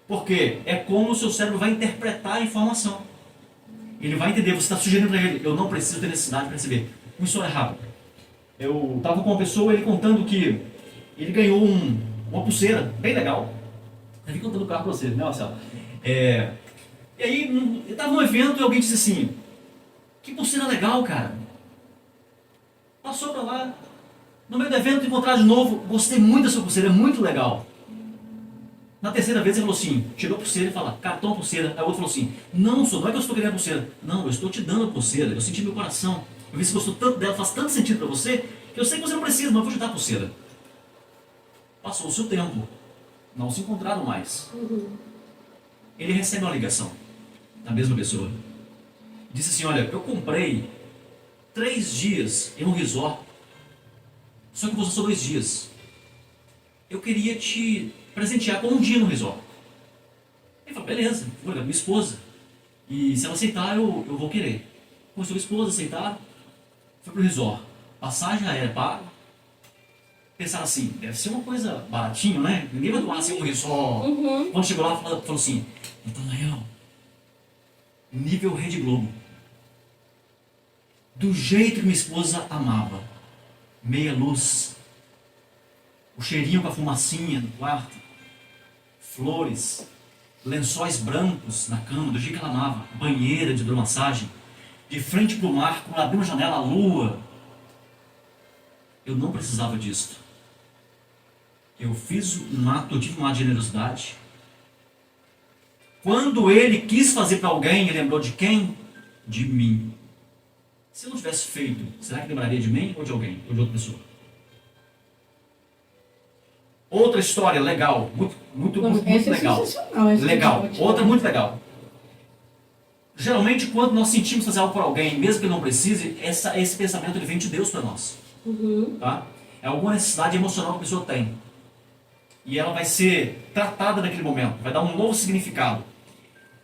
Porque é como o seu cérebro vai interpretar a informação. Ele vai entender, você está sugerindo para ele, eu não preciso ter necessidade para receber. Uma história rápida. Eu estava com uma pessoa, ele contando que ele ganhou uma pulseira bem legal. Eu vim contando o carro para você, né, Marcelo? E aí, ele estava num evento e alguém disse assim, que pulseira legal, cara. Passou para lá. No meio do evento, encontrar de novo, gostei muito da sua pulseira, é muito legal. Na terceira vez ele falou assim, tirou a pulseira e falou, cara, toma a pulseira. Aí o outro falou assim, não, senhor, não é que eu estou querendo a pulseira. Não, eu estou te dando a pulseira, eu senti meu coração. Eu vi que você gostou tanto dela, faz tanto sentido para você, que eu sei que você não precisa, mas eu vou te dar a pulseira. Passou-se o tempo, não se encontraram mais. Ele recebe uma ligação da mesma pessoa. Disse assim, olha, eu comprei 3 dias em um resort, só que você só 2 dias. Eu queria te presentear com um dia no resort. Ele falou, beleza, vou ligar pra minha esposa. E se ela aceitar, eu vou querer. Começou a esposa aceitar, foi pro resort. Passagem aérea paga. Pensaram assim, deve ser uma coisa baratinha, né? Ninguém vai doar assim um resort. Quando chegou lá, falou assim, Natanael, nível Rede Globo. Do jeito que minha esposa amava. Meia luz. O cheirinho com a fumacinha no quarto. Flores. lençóis brancos na cama, do jeito que ela amava, banheira de hidromassagem, de frente para o mar, quando abriu uma janela, a lua. Eu não precisava disso. Eu fiz um ato, eu tive um ato de generosidade. Quando ele quis fazer para alguém, ele lembrou de quem? De mim. Se eu não tivesse feito, será que lembraria de mim ou de alguém? Ou de outra pessoa? Outra história legal, muito legal. Legal, outra muito legal. Geralmente, quando nós sentimos fazer algo por alguém, mesmo que ele não precise, esse pensamento ele vem de Deus para nós. Tá? É alguma necessidade emocional que a pessoa tem. E ela vai ser tratada naquele momento, vai dar um novo significado.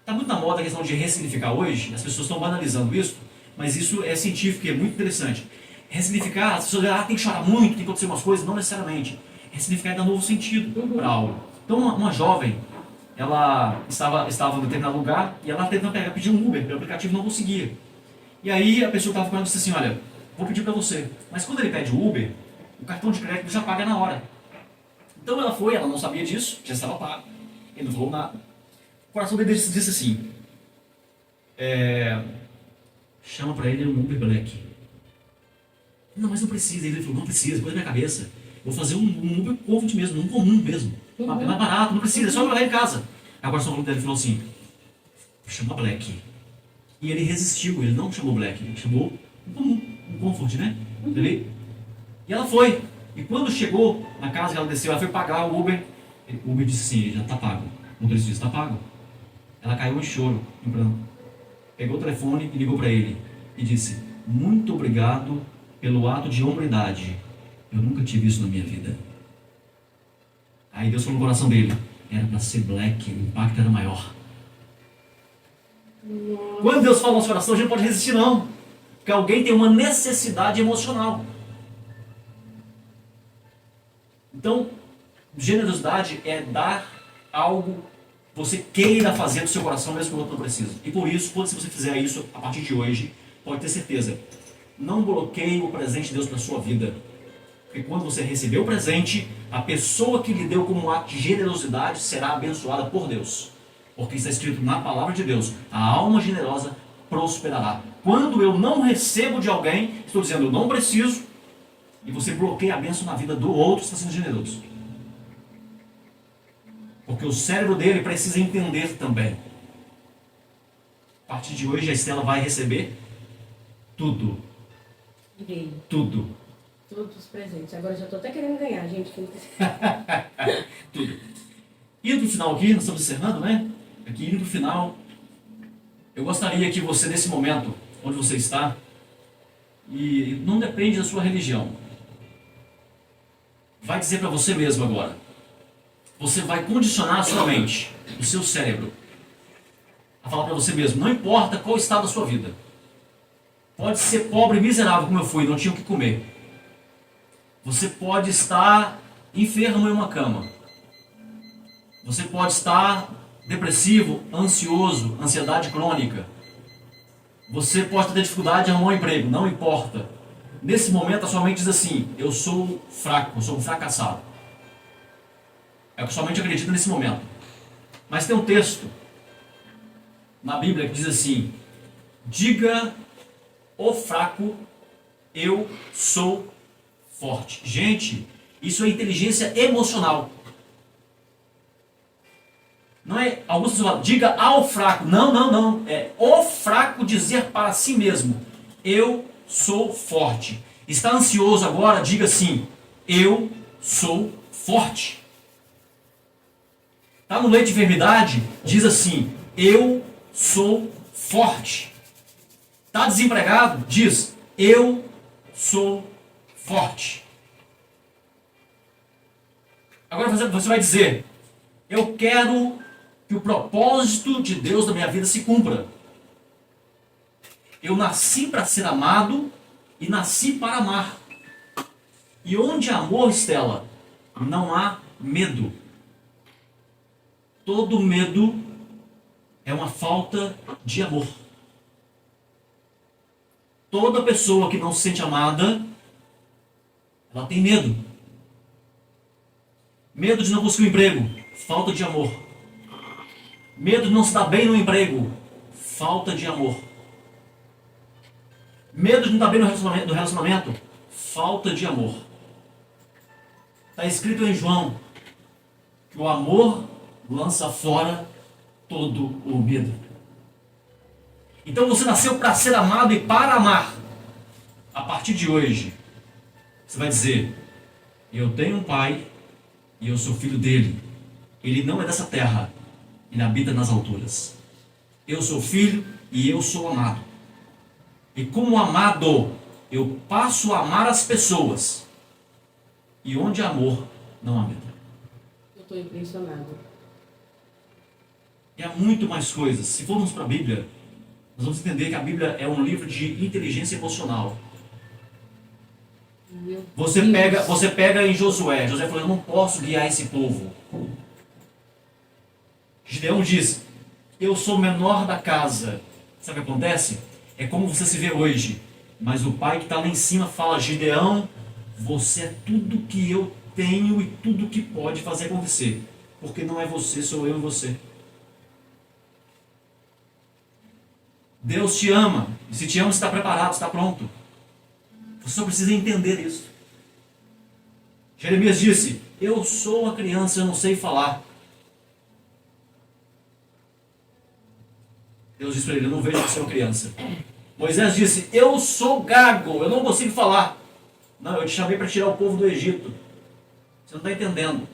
Está muito na moda a questão de ressignificar hoje, as pessoas estão banalizando isso, mas isso é científico e é muito interessante. Ressignificar, as pessoas dizem, tem que chorar muito, tem que acontecer umas coisas, não necessariamente. Ressignificar é dar um novo sentido para algo. Então, uma jovem, ela estava em determinado lugar e ela tentando pedir um Uber, pelo aplicativo não conseguia. E aí a pessoa que estava com ela disse assim, olha, vou pedir para você. Mas quando ele pede o Uber, o cartão de crédito já paga na hora. Então ela foi, ela não sabia disso, já estava pago. Ele não falou nada. O coração dele disse assim, chama para ele um Uber Black. Não, mas não precisa. Ele falou, não precisa, põe na minha cabeça. Vou fazer um Uber Comfort mesmo, um comum mesmo. É mais barato, não precisa, é só eu levar em casa. Aí o coração dele falou assim, chama Black. E ele resistiu, ele não chamou Black, ele chamou um comum, um Comfort, né? E ela foi. E quando chegou na casa que ela desceu, ela foi pagar o Uber. O Uber disse assim, já está pago. O motorista disse, está pago. Ela caiu em choro, em pranto. Pegou o telefone e ligou para ele. E disse, muito obrigado pelo ato de hombridade. Eu nunca tive isso na minha vida. Aí Deus falou no coração dele, era para ser Black, o impacto era maior. Quando Deus fala no nosso coração, a gente não pode resistir não. Porque alguém tem uma necessidade emocional. Então, generosidade é dar algo que você queira fazer do seu coração, mesmo que o outro não precisa. E por isso, se você fizer isso a partir de hoje, pode ter certeza, não bloqueie o presente de Deus para a sua vida. Porque quando você receber o presente, a pessoa que lhe deu como um ato de generosidade será abençoada por Deus. Porque está escrito na palavra de Deus, a alma generosa prosperará. Quando eu não recebo de alguém, estou dizendo, eu não preciso, e você bloqueia a bênção na vida do outro, está sendo generoso. Porque o cérebro dele precisa entender também. A partir de hoje, a Estela vai receber tudo. Irei. Tudo. Todos os presentes. Agora eu já estou até querendo ganhar, gente. Tudo. Indo para o final aqui, nós estamos encerrando, né? Aqui, indo para o final, eu gostaria que você, nesse momento, onde você está, e não depende da sua religião, vai dizer para você mesmo agora. Você vai condicionar a sua mente, o seu cérebro, a falar para você mesmo, não importa qual estado da sua vida. Pode ser pobre e miserável como eu fui, não tinha o que comer. Você pode estar enfermo em uma cama. Você pode estar depressivo, ansioso, ansiedade crônica. Você pode ter dificuldade de arrumar um emprego, não importa. Nesse momento a sua mente diz assim, eu sou fraco, eu sou um fracassado. É o que sua mente acredita nesse momento. Mas tem um texto na Bíblia que diz assim, diga o fraco, eu sou forte. Gente, isso é inteligência emocional. Não é, alguns pessoas falam, diga ao fraco. Não. É o fraco dizer para si mesmo, eu sou forte. Está ansioso agora? Diga assim, eu sou forte. Está no leito de enfermidade? Diz assim, eu sou forte. Está desempregado? Diz, eu sou forte. Agora você vai dizer, eu quero que o propósito de Deus na minha vida se cumpra. Eu nasci para ser amado e nasci para amar. E onde há amor, Estela, não há medo. Todo medo é uma falta de amor. Toda pessoa que não se sente amada, ela tem medo. Medo de não conseguir um emprego, falta de amor. Medo de não se dar bem no emprego. Falta de amor. Medo de não estar bem no relacionamento. Falta de amor. Está escrito em João que o amor lança fora todo o medo. Então você nasceu para ser amado e para amar. A partir de hoje, você vai dizer: eu tenho um pai e eu sou filho dele. Ele não é dessa terra, ele habita nas alturas. Eu sou filho e eu sou amado. E como amado, eu passo a amar as pessoas. E onde há amor, não há medo. Eu estou impressionado. E há muito mais coisas. Se formos para a Bíblia, nós vamos entender que a Bíblia é um livro de inteligência emocional. Você pega em Josué. Josué falou: eu não posso guiar esse povo. Gideão diz: eu sou o menor da casa. Sabe o que acontece? É como você se vê hoje. Mas o pai que está lá em cima fala: Gideão, você é tudo que eu tenho e tudo que pode fazer acontecer. Porque não é você, sou eu e você. Deus te ama. E se te ama, você está preparado, está pronto. Você só precisa entender isso. Jeremias disse: eu sou uma criança, eu não sei falar. Deus disse para ele: eu não vejo que você é uma criança. Moisés disse: eu sou gago, eu não consigo falar. Não, eu te chamei para tirar o povo do Egito. Você não está entendendo.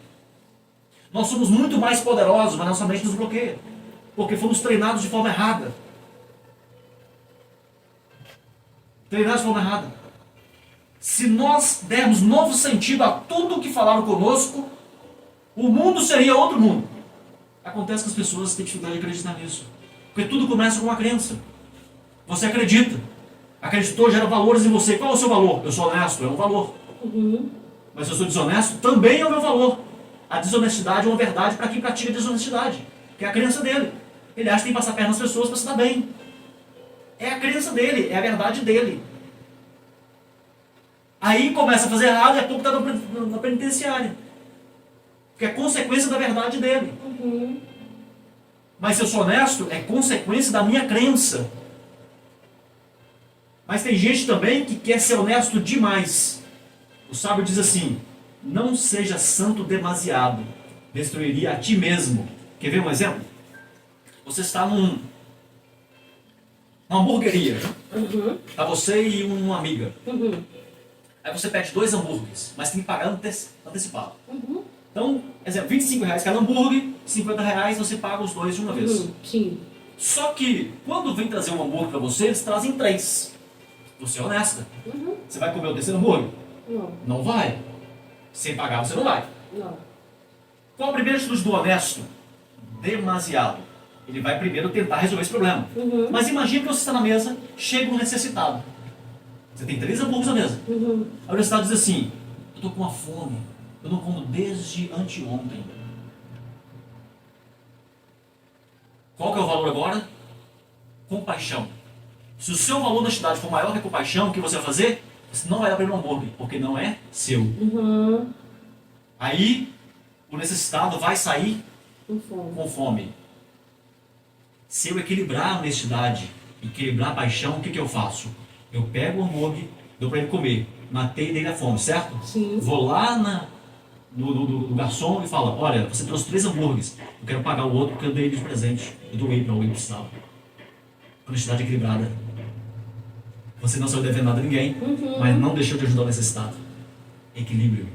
Nós somos muito mais poderosos, mas nossa mente nos bloqueia. Porque fomos treinados de forma errada. Treinados de forma errada. Se nós dermos novo sentido a tudo que falaram conosco, o mundo seria outro mundo. Acontece que as pessoas têm dificuldade de acreditar nisso. Porque tudo começa com uma crença. Você acredita. Acreditou, gera valores em você. Qual é o seu valor? Eu sou honesto, é um valor. Mas se eu sou desonesto, também é o meu valor. A desonestidade é uma verdade para quem pratica desonestidade. Que é a crença dele. Ele acha que tem que passar a perna nas pessoas para se dar bem. É a crença dele, é a verdade dele. Aí começa a fazer errado e a pouco está na penitenciária. Porque é consequência da verdade dele. Mas se eu sou honesto, é consequência da minha crença. Mas tem gente também que quer ser honesto demais. O sábio diz assim: não seja santo demasiado, destruiria a ti mesmo. Quer ver um exemplo? Você está numa hamburgueria. Está você e uma amiga. Aí você pede 2 hambúrgueres, mas tem que pagar antecipado. Então, exemplo, R$25 cada hambúrguer, R$50 você paga os 2 de uma vez. Sim. Só que, quando vem trazer um hambúrguer para você, eles trazem 3. Você é honesta. Você vai comer o terceiro hambúrguer? Não. Não vai. Sem pagar você não vai. Não. Qual a primeira atitude do honesto? Demasiado. Ele vai primeiro tentar resolver esse problema. Mas imagine que você está na mesa, chega um necessitado. Você tem 3 hambúrgueres na mesa. Aí o necessitado diz assim: eu estou com uma fome. Eu não como desde anteontem. Qual que é o valor agora? Compaixão. Se o seu valor na cidade for maior que a compaixão, o que você vai fazer? Você não vai dar para ele um hambúrguer, porque não é seu. Aí, o necessitado vai sair com fome. Se eu equilibrar a honestidade, equilibrar a paixão, o que eu faço? Eu pego o hambúrguer, dou para ele comer, matei dele a fome, certo? Sim. Vou lá no garçom e falo: olha, você trouxe 3 hambúrgueres, eu quero pagar o outro porque eu dei ele de presente. Eu doei para alguém que precisava. Honestidade equilibrada. Você não saiu devendo nada a ninguém, mas não deixou de ajudar o necessitado. Equilíbrio.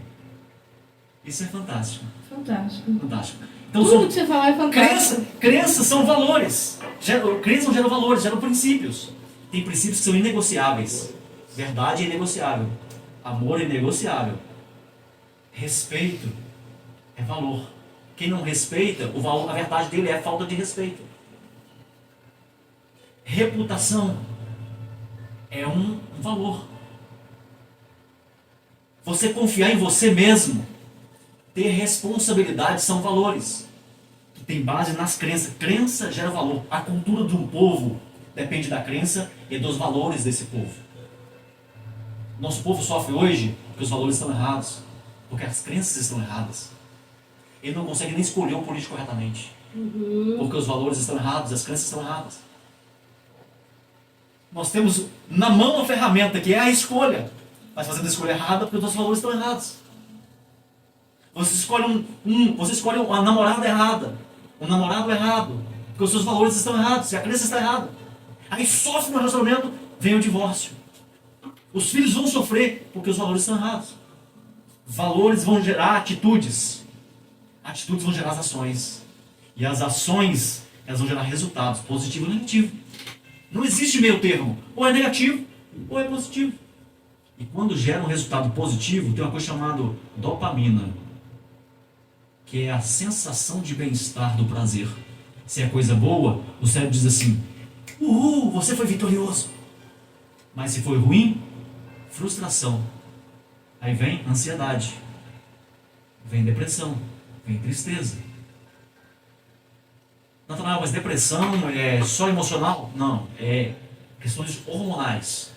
Isso é fantástico. Fantástico. Fantástico. Então, Tudo que você falar é fantástico. Crenças são valores. Crenças não geram valores, geram princípios. Tem princípios que são inegociáveis. Verdade é inegociável. Amor é inegociável. Respeito é valor. Quem não respeita, o valor, a verdade dele é a falta de respeito. Reputação é um valor. Você confiar em você mesmo, ter responsabilidade são valores. Que tem base nas crenças. Crença gera valor. A cultura de um povo depende da crença e dos valores desse povo. Nosso povo sofre hoje porque os valores estão errados. Porque as crenças estão erradas. Ele não consegue nem escolher o político corretamente. Porque os valores estão errados, as crenças estão erradas. Nós temos na mão a ferramenta que é a escolha, mas fazendo a escolha errada porque os nossos valores estão errados. Você escolhe você escolhe uma namorada errada, um namorado errado, porque os seus valores estão errados, e a crença está errada. Aí sofre no relacionamento, vem o divórcio. Os filhos vão sofrer porque os valores estão errados. Valores vão gerar atitudes. Atitudes vão gerar as ações. E as ações, elas vão gerar resultados, positivo ou negativo. Não existe meio termo. Ou é negativo, ou é positivo. E quando gera um resultado positivo, tem uma coisa chamada dopamina, que é a sensação de bem-estar, do prazer. Se é coisa boa, o cérebro diz assim: uhul, você foi vitorioso. Mas se foi ruim, frustração. Aí vem ansiedade, vem depressão, vem tristeza. Não, mas depressão é só emocional? Não, é questões hormonais.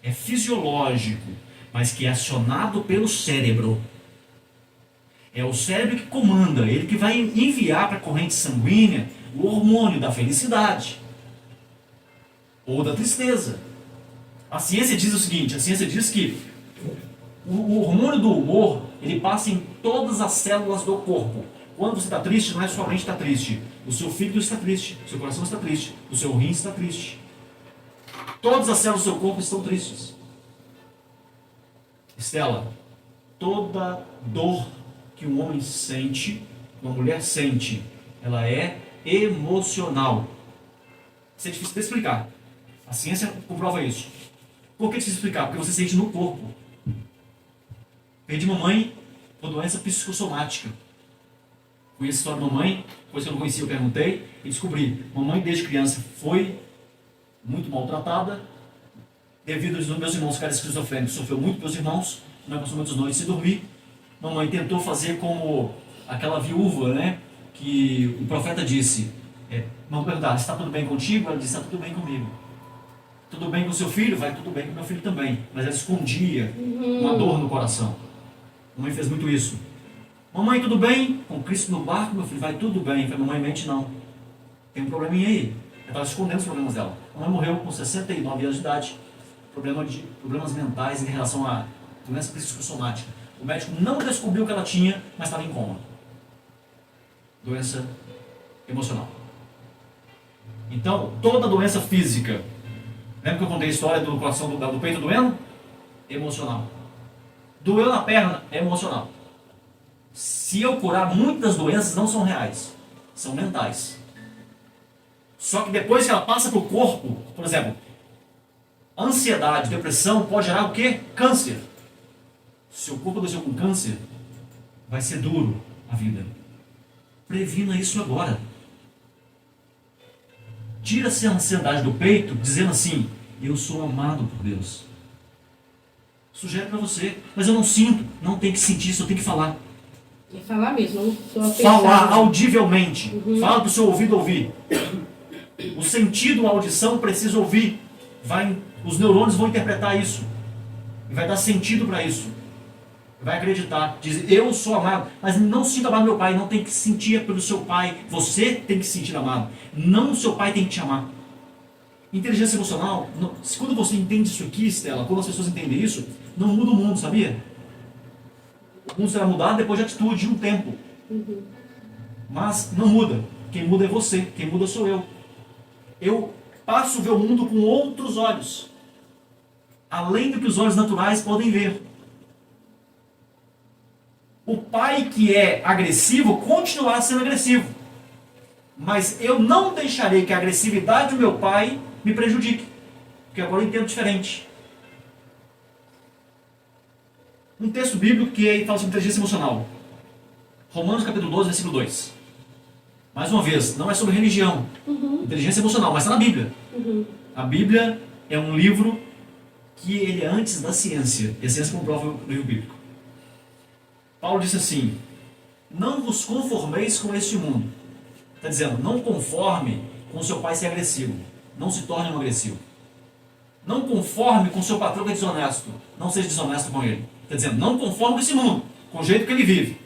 É fisiológico, mas que é acionado pelo cérebro. É o cérebro que comanda, ele que vai enviar para a corrente sanguínea o hormônio da felicidade ou da tristeza. A ciência diz o seguinte, a ciência diz que o hormônio do humor, ele passa em todas as células do corpo. Quando você está triste, não é sua mente está triste. O seu fígado está triste, o seu coração está triste, o seu rim está triste. Todas as células do seu corpo estão tristes. Estela, toda dor que um homem sente, uma mulher sente, ela é emocional. Isso é difícil de explicar. A ciência comprova isso. Por que é difícil de explicar? Porque você sente no corpo. Perdi mamãe por doença psicossomática. Conheço a história da mamãe, coisa que eu não conhecia, eu perguntei e descobri. Mamãe, desde criança, foi muito maltratada, devido aos meus irmãos ficarem esquizofrênicos, sofreu muito meus irmãos, não passou muitas noites sem dormir. Mamãe tentou fazer como aquela viúva, né, que o profeta disse, vamos perguntar, está tudo bem contigo? Ela disse, está tudo bem comigo. Tudo bem com o seu filho? Vai tudo bem com meu filho também. Mas ela escondia uma dor no coração. Mamãe fez muito isso. Mamãe, tudo bem? Com Cristo no barco, meu filho, vai tudo bem. Eu falei, mamãe, mente não. Tem um probleminha aí. Ela estava escondendo os problemas dela. Mamãe morreu com 69 anos de idade. Problemas mentais em relação à doença psicossomática. O médico não descobriu que ela tinha, mas estava em coma. Doença emocional. Então, toda doença física. Lembra que eu contei a história do coração do peito doendo? Emocional. Doeu na perna? Emocional. Se eu curar, muitas doenças não são reais. São mentais. Só que depois que ela passa para o corpo, por exemplo, ansiedade, depressão, pode gerar o quê? Câncer. Se o corpo adoeceu com câncer, vai ser duro a vida. Previna isso agora. Tira-se a ansiedade do peito, dizendo assim, eu sou amado por Deus. Sugere para você, mas eu não sinto. Não tem que sentir, só tem que falar. É falar mesmo, não só pensar. Falar audivelmente. Fala para o seu ouvido ouvir. O sentido, a audição precisa ouvir. Os neurônios vão interpretar isso. E vai dar sentido para isso. Vai acreditar. Diz, eu sou amado. Mas não sinto amado meu pai. Não tem que sentir pelo seu pai. Você tem que se sentir amado. Não o seu pai tem que te amar. Inteligência emocional, quando você entende isso aqui, Estela, quando as pessoas entendem isso, não muda o mundo, sabia? O mundo será mudado depois de atitude, de um tempo. Mas não muda. Quem muda é você. Quem muda sou eu. Eu passo a ver o mundo com outros olhos. Além do que os olhos naturais podem ver. O pai que é agressivo continuará sendo agressivo. Mas eu não deixarei que a agressividade do meu pai me prejudique. Porque agora eu entendo diferente. Um texto bíblico que fala sobre inteligência emocional. Romanos capítulo 12, versículo 2. Mais uma vez, não é sobre religião. Inteligência emocional, mas está na Bíblia. A Bíblia é um livro que ele é antes da ciência. E a ciência comprova o livro bíblico. Paulo disse assim, não vos conformeis com este mundo. Está dizendo, não conforme com seu pai ser agressivo. Não se torne um agressivo. Não conforme com seu patrão que é desonesto. Não seja desonesto com ele. Está dizendo, não conforme com esse mundo, com o jeito que ele vive.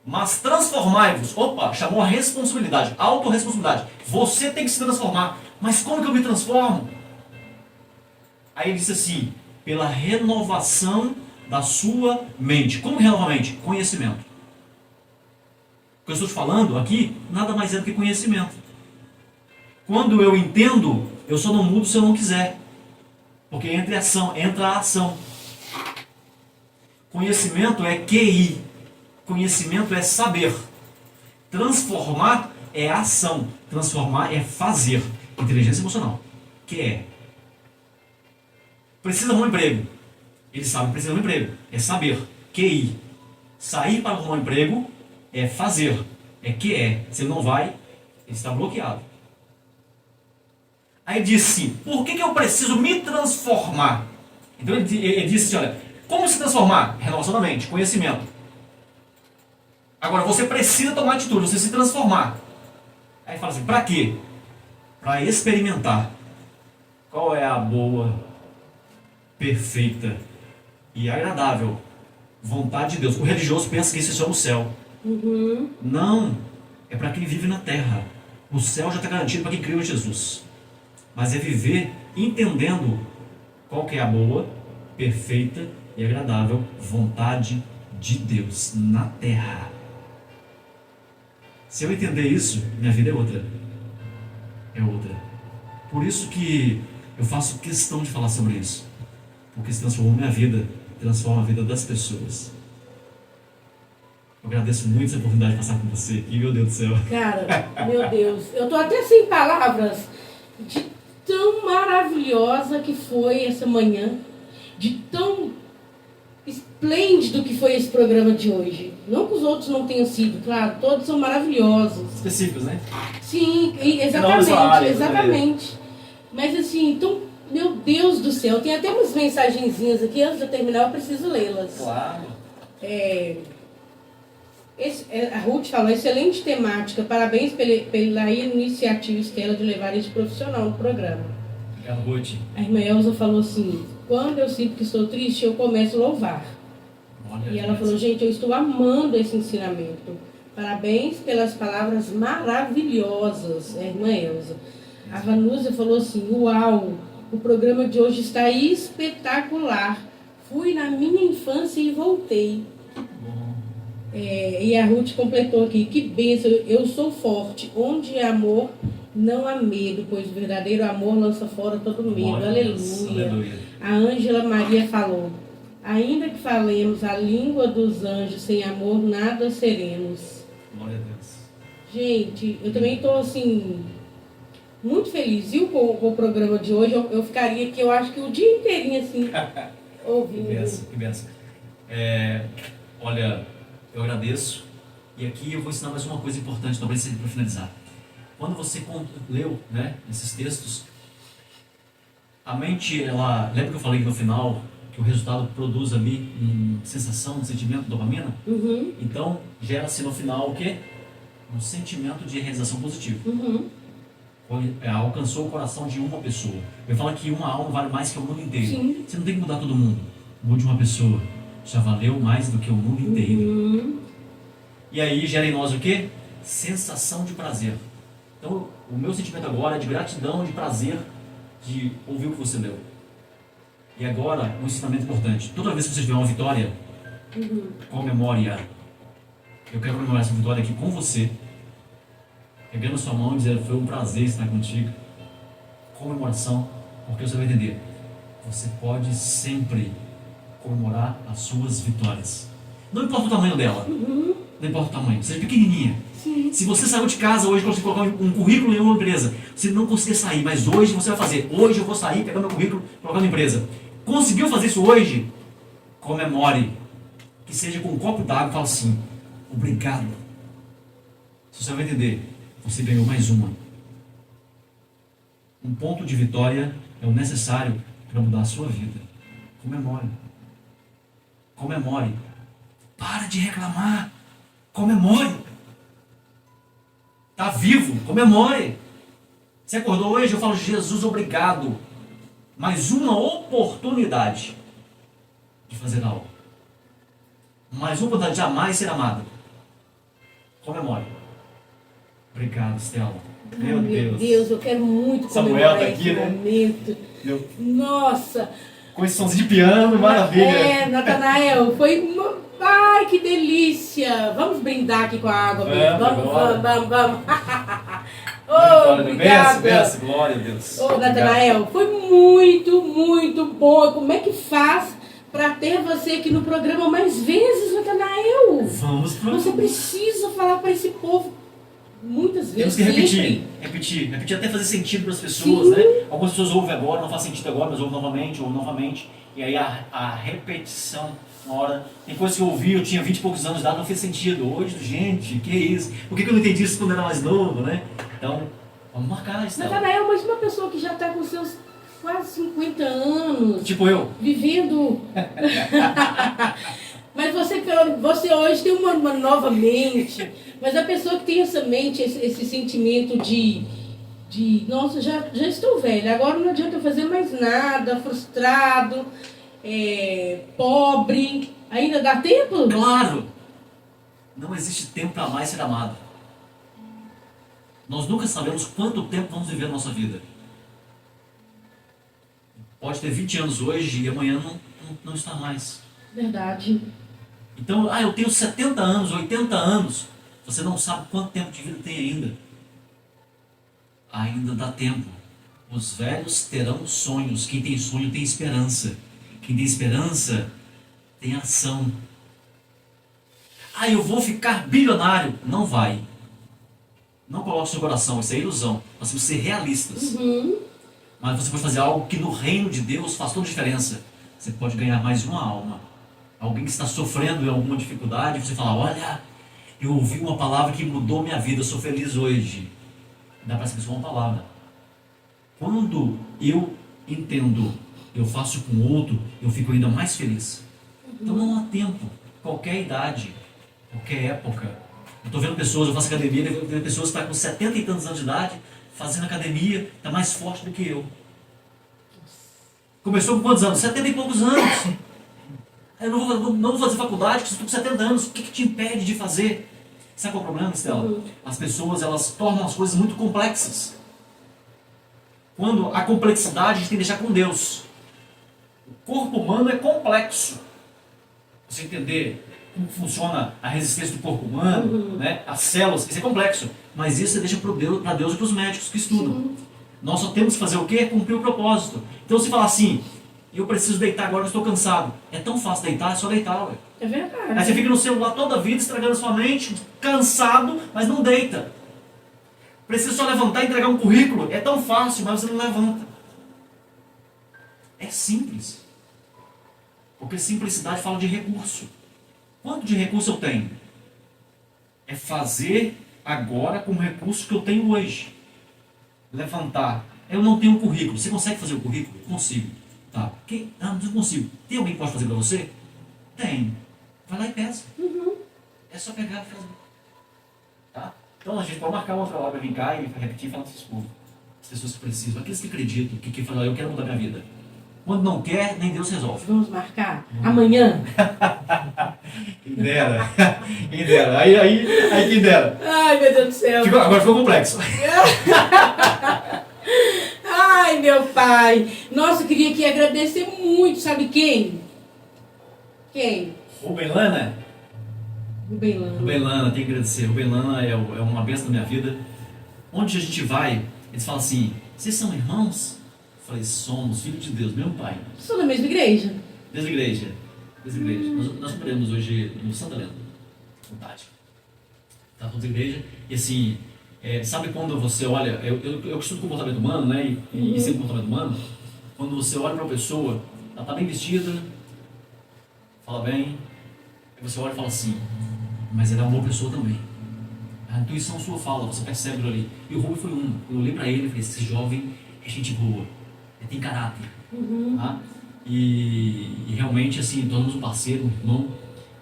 Mas transformai-vos. Opa, chamou a responsabilidade, autorresponsabilidade. Você tem que se transformar. Mas como que eu me transformo? Aí ele disse assim, pela renovação da sua mente. Como renova a mente? Conhecimento. O que eu estou te falando aqui, nada mais é do que conhecimento. Quando eu entendo, eu só não mudo se eu não quiser. Porque entra a ação. Conhecimento é QI. Conhecimento é saber. Transformar é ação. Transformar é fazer. Inteligência emocional. Que é? Precisa arrumar um emprego. Ele sabe que precisa de um emprego. É saber. QI. Sair para arrumar um emprego é fazer. É que é. Se ele não vai, ele está bloqueado. Aí disse, por que eu preciso me transformar? Então ele disse, olha, como se transformar? Renovação da mente, conhecimento. Agora, você precisa tomar atitude, você se transformar. Aí fala assim, para quê? Para experimentar qual é a boa, perfeita e agradável vontade de Deus. O religioso pensa que isso é só no céu. Não, é para quem vive na terra. O céu já está garantido para quem creu em Jesus. Mas é viver entendendo qual que é a boa, perfeita e agradável vontade de Deus na terra. Se eu entender isso, minha vida é outra. É outra. Por isso que eu faço questão de falar sobre isso. Porque se transformou minha vida, transforma a vida das pessoas. Eu agradeço muito essa oportunidade de passar com você aqui, meu Deus do céu. Cara, meu Deus, eu tô até sem palavras de tão maravilhosa que foi essa manhã, de tão esplêndido que foi esse programa de hoje. Não que os outros não tenham sido, claro, todos são maravilhosos. Específicos, né? Sim, exatamente. Mas assim, então, meu Deus do céu, tem até umas mensagenzinhas aqui, antes de eu terminar eu preciso lê-las. Claro. A Ruth falou, excelente temática, parabéns pela iniciativa, Estela, de levar esse profissional no programa. Obrigado, Ruth. A irmã Elza falou assim, quando eu sinto que estou triste, eu começo a louvar. Olha, e ela falou, gente, eu estou amando esse ensinamento. Parabéns pelas palavras maravilhosas, a irmã Elza. A Vanusa falou assim, uau, o programa de hoje está espetacular. Fui na minha infância e voltei. E a Ruth completou aqui, que bênção, eu sou forte, onde há amor, não há medo, pois o verdadeiro amor lança fora todo medo, Glória aleluia. A Ângela Maria falou, ainda que falemos a língua dos anjos, sem amor nada seremos. Glória a Deus. Gente, eu também estou assim, muito feliz, viu, com o programa de hoje, eu ficaria aqui, eu acho que o dia inteirinho assim, ouvindo. Que benção. Olha, eu agradeço. E aqui eu vou ensinar mais uma coisa importante também para finalizar. Quando você leu, né, esses textos, a mente, ela... Lembra que eu falei no final que o resultado produz ali sensação, um sentimento, dopamina? Então, gera-se no final o quê? Um sentimento de realização positiva. Alcançou o coração de uma pessoa. Eu falo que uma alma vale mais que o mundo inteiro. Sim. Você não tem que mudar todo mundo. Mude uma pessoa. Já valeu mais do que o mundo inteiro. E aí gera em nós o quê? Sensação de prazer. Então, o meu sentimento agora é de gratidão, de prazer, de ouvir o que você leu. E agora, um ensinamento importante. Toda vez que você tiver uma vitória, comemore-a. Eu quero comemorar essa vitória aqui com você. Pegando sua mão e dizendo, foi um prazer estar contigo. Comemoração, porque você vai entender. Você pode sempre comemorar as suas vitórias. Não importa o tamanho dela. Não importa o tamanho. Seja pequenininha. Sim. Se você saiu de casa hoje, conseguiu colocar um currículo em uma empresa, você não conseguia sair, mas hoje você vai fazer. Hoje eu vou sair, pegar meu currículo, colocar na empresa. Conseguiu fazer isso hoje? Comemore. Que seja com um copo d'água e fala assim, obrigado. Você vai entender. Você ganhou mais uma. Um ponto de vitória é o necessário para mudar a sua vida. Comemore. Comemore. Para de reclamar. Comemore. Está vivo. Comemore. Você acordou hoje? Eu falo, Jesus, obrigado. Mais uma oportunidade de fazer algo. Mais uma oportunidade de amar e ser amado. Comemore. Obrigado, Estela. Meu Deus, eu quero muito Samuel comemorar tá aqui, esse né? momento. Nossa! Com esse somzinho de piano, maravilha. Natanael, foi uma... Ai, que delícia! Vamos brindar aqui com a água mesmo. Vamos. Obrigada. Benção, glória a Deus. Natanael, foi muito, muito bom. Como é que faz para ter você aqui no programa mais vezes, Natanael? Você precisa falar para esse povo muitas vezes. Temos que repetir até fazer sentido para as pessoas, né? Algumas pessoas ouvem agora, não faz sentido agora, mas ouvem novamente. E aí a repetição, uma hora, tem coisas que eu ouvi, eu tinha 20 e poucos anos de idade, não fez sentido. Hoje, gente, que é isso? Por que eu não entendi isso quando era mais novo, né? Então, vamos marcar isso. Natanael, mas uma pessoa que já está com seus quase 50 anos. Tipo eu. Vivendo. Mas você hoje tem uma nova mente. Mas a pessoa que tem essa mente, esse sentimento de nossa, já estou velha, agora não adianta eu fazer mais nada, frustrado, pobre. Ainda dá tempo? Claro! Não existe tempo para mais ser amado. Nós nunca sabemos quanto tempo vamos viver na nossa vida. Pode ter 20 anos hoje e amanhã não está mais. Verdade. Então, eu tenho 70 anos, 80 anos. Você não sabe quanto tempo de vida tem ainda. Ainda dá tempo. Os velhos terão sonhos. Quem tem sonho tem esperança. Quem tem esperança tem ação. Eu vou ficar bilionário. Não vai. Não coloque no seu coração, isso é ilusão. Nós temos que ser realistas. Mas você pode fazer algo que no reino de Deus faz toda a diferença. Você pode ganhar mais uma alma. Alguém que está sofrendo em alguma dificuldade, você fala, olha, eu ouvi uma palavra que mudou minha vida, eu sou feliz hoje. Dá para ser só uma palavra. Quando eu entendo, eu faço com o outro, eu fico ainda mais feliz. Então não há tempo, qualquer idade, qualquer época. Eu estou vendo pessoas, eu faço academia, eu vejo pessoas que estão com 70 e tantos anos de idade, fazendo academia, está mais forte do que eu. Começou com quantos anos? 70 e poucos anos. Eu não vou fazer faculdade, porque eu estou com 70 anos, o que te impede de fazer? Sabe qual é o problema, Estela? As pessoas, elas tornam as coisas muito complexas. Quando a complexidade a gente tem que deixar com Deus. O corpo humano é complexo. Você entender como funciona a resistência do corpo humano, né? As células, isso é complexo. Mas isso você deixa para Deus e para os médicos que estudam. Nós só temos que fazer o quê? Cumprir o propósito. Então se falar assim, eu preciso deitar agora, eu estou cansado. É tão fácil deitar, é só deitar, ué. É verdade. Aí você fica no celular toda a vida, estragando a sua mente, cansado, mas não deita. Precisa só levantar e entregar um currículo. É tão fácil, mas você não levanta. É simples. Porque simplicidade fala de recurso. Quanto de recurso eu tenho? É fazer agora com o recurso que eu tenho hoje. Levantar. Eu não tenho um currículo. Você consegue fazer o currículo? Consigo. Tá. Não consigo. Tem alguém que pode fazer para você? Tem. Vai lá e peça. É só pegar e fazer. Tá? Então a gente pode marcar uma outra hora para vir cá e repetir e falar para esses povos. As pessoas que precisam, aqueles que acreditam, que falam, eu quero mudar minha vida. Quando não quer, nem Deus resolve. Vamos marcar? Amanhã? Quem dera. Quem dera. Aí quem dera. Ai, meu Deus do céu. Agora ficou complexo. Ai, meu pai. Nossa, eu queria aqui agradecer muito. Sabe quem? Quem? Rubem Lana? Rubem Lana. Rubem Lana, tem que agradecer. Rubem Lana é uma bênção da minha vida. Onde a gente vai, eles falam assim, vocês são irmãos? Eu falei, somos, filhos de Deus, meu pai. Sou da mesma igreja? Mesma igreja. Nós moramos hoje no Santa Helena, vontade. Tá toda a igreja. E assim, sabe quando você olha, eu estudo comportamento humano, né? E sempre comportamento humano. Quando você olha para uma pessoa, ela está bem vestida, fala bem, aí você olha e fala assim, mas ela é uma boa pessoa também. A intuição sua fala, você percebe aquilo ali. E o Rubem foi um. Eu olhei para ele e falei, esse jovem é gente boa, ele tem caráter. Tá? E realmente, assim, tornamos um parceiro, um irmão.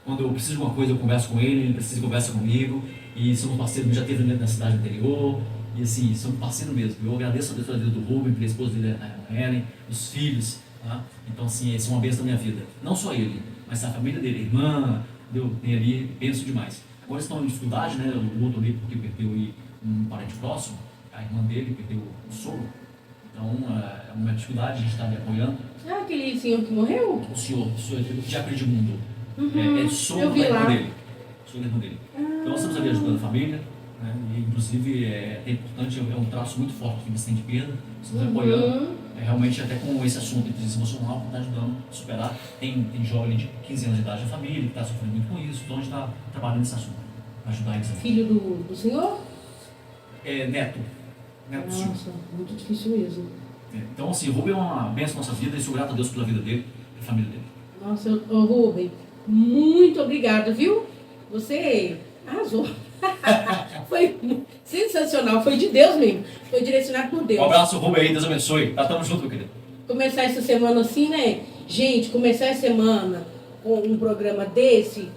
Quando eu preciso de alguma coisa, eu converso com ele precisa conversa comigo. E somos parceiros, já teve na cidade anterior. E assim, somos parceiros mesmo. Eu agradeço a Deus pela vida do Rubem, pela esposa dele, a Ellen, os filhos. Tá? Então, assim, esse é uma bênção da minha vida. Não só ele, mas a família dele, a irmã, tem ali, penso demais. Quando eles estão em dificuldade, né, o outro ali, porque perdeu aí um parente próximo, a irmã dele perdeu o sogro. Então, é uma dificuldade, a gente está ali apoiando. Ah, aquele senhor que morreu? O senhor Diácono Edmundo, Eu sogro vi da irmã lá. dele. Sogro da irmã dele. Então, nós estamos ali ajudando a família, né, e inclusive é importante, é um traço muito forte que eles têm de perda, estamos apoiando, realmente até com esse assunto de inteligência emocional, que está ajudando a superar. Tem jovem de 15 anos de idade na família, que está sofrendo muito com isso, então a gente está trabalhando nesse assunto, para ajudar eles. Filho do senhor? Neto do senhor. Nossa, muito difícil mesmo. Então, assim, o Rubem é uma bênção na nossa vida e sou grato a Deus pela vida dele, pela família dele. Nossa, ô Rubem, muito obrigada, viu? Você arrasou. Foi sensacional, foi de Deus mesmo. Foi direcionado por Deus. Um abraço, Rubem aí, Deus abençoe. Tamo junto, meu querido. Começar essa semana assim, né? Gente, começar a semana com um programa desse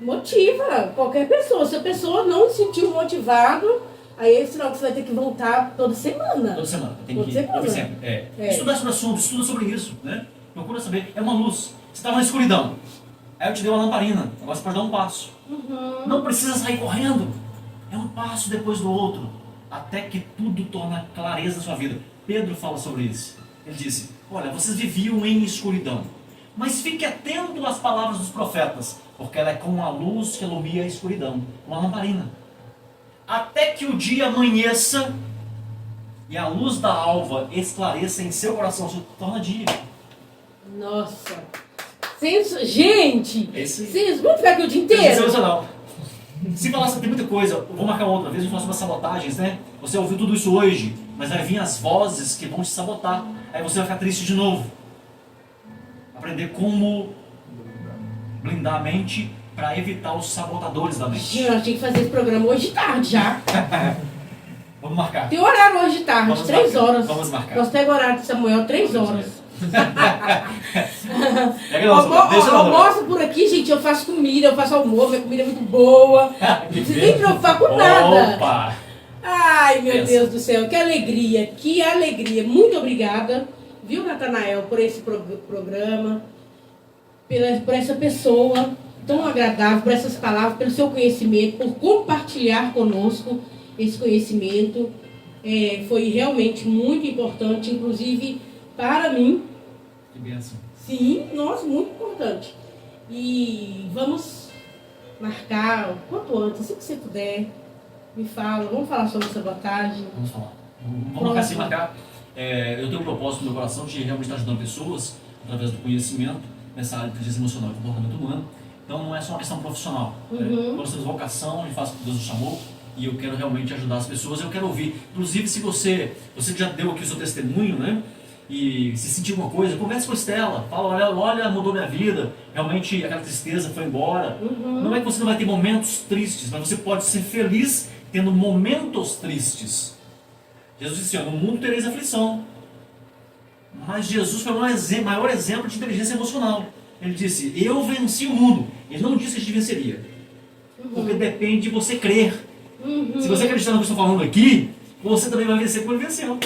motiva qualquer pessoa. Se a pessoa não se sentiu motivado, aí é sinal que você vai ter que voltar toda semana. Toda semana. Tem Toda que semana. ir sempre. Estudar sobre o assunto, estuda sobre isso, né? Procura saber. É uma luz. Você estava na escuridão. Aí eu te dei uma lamparina. Agora você pode dar um passo. Não precisa sair correndo. É um passo depois do outro. Até que tudo torna clareza na sua vida. Pedro fala sobre isso. Ele disse, olha, vocês viviam em escuridão. Mas fique atento às palavras dos profetas. Porque ela é como a luz que ilumina a escuridão. Uma lamparina. Até que o dia amanheça e a luz da alva esclareça em seu coração. Se torna dia. Nossa. Gente, Esse... vamos ficar aqui o dia inteiro? Se falasse, tem muita coisa, eu vou marcar outra vez, a gente fala sobre as sabotagens, né? Você ouviu tudo isso hoje, mas vai vir as vozes que vão te sabotar. Aí você vai ficar triste de novo. Aprender como blindar a mente para evitar os sabotadores da mente. Gente, nós tínhamos que fazer esse programa hoje de tarde já. Vamos marcar. Tem horário hoje de tarde, Vamos 3 marcar. horas. Vamos marcar. Nós temos horário de Samuel, 3 horas. Deixa eu almoço por aqui, gente, eu faço comida, eu faço almoço, minha comida é muito boa. Não precisa nem preocupar com nada. Opa! Ai, meu Deus do céu, que alegria, que alegria. Muito obrigada, viu, Natanael, por esse programa, por essa pessoa tão agradável, por essas palavras, pelo seu conhecimento, por compartilhar conosco esse conhecimento. Foi realmente muito importante, inclusive para mim. Que bênção. Sim, nossa, muito importante. E vamos marcar o quanto antes, assim que você puder, me fala. Vamos falar sobre sabotagem. Vamos falar. Vamos marcar sim, marcar. Eu tenho um propósito no meu coração de realmente estar ajudando pessoas através do conhecimento nessa área de inteligência emocional e comportamento humano. Então não é só uma questão profissional. Nós temos vocação, a gente faz o que Deus nos chamou. E eu quero realmente ajudar as pessoas, eu quero ouvir. Inclusive, se você que já deu aqui o seu testemunho, né? E se sentir alguma coisa, converse com a Estela. Fala, olha, mudou minha vida. Realmente aquela tristeza foi embora. Não é que você não vai ter momentos tristes, mas você pode ser feliz tendo momentos tristes. Jesus disse assim, no mundo tereis aflição. Mas Jesus foi o maior exemplo de inteligência emocional. Ele disse, eu venci o mundo. Ele não disse que a gente venceria. Porque depende de você crer. Se você acreditar no que eu estou falando aqui, você também vai vencer como ele venceu.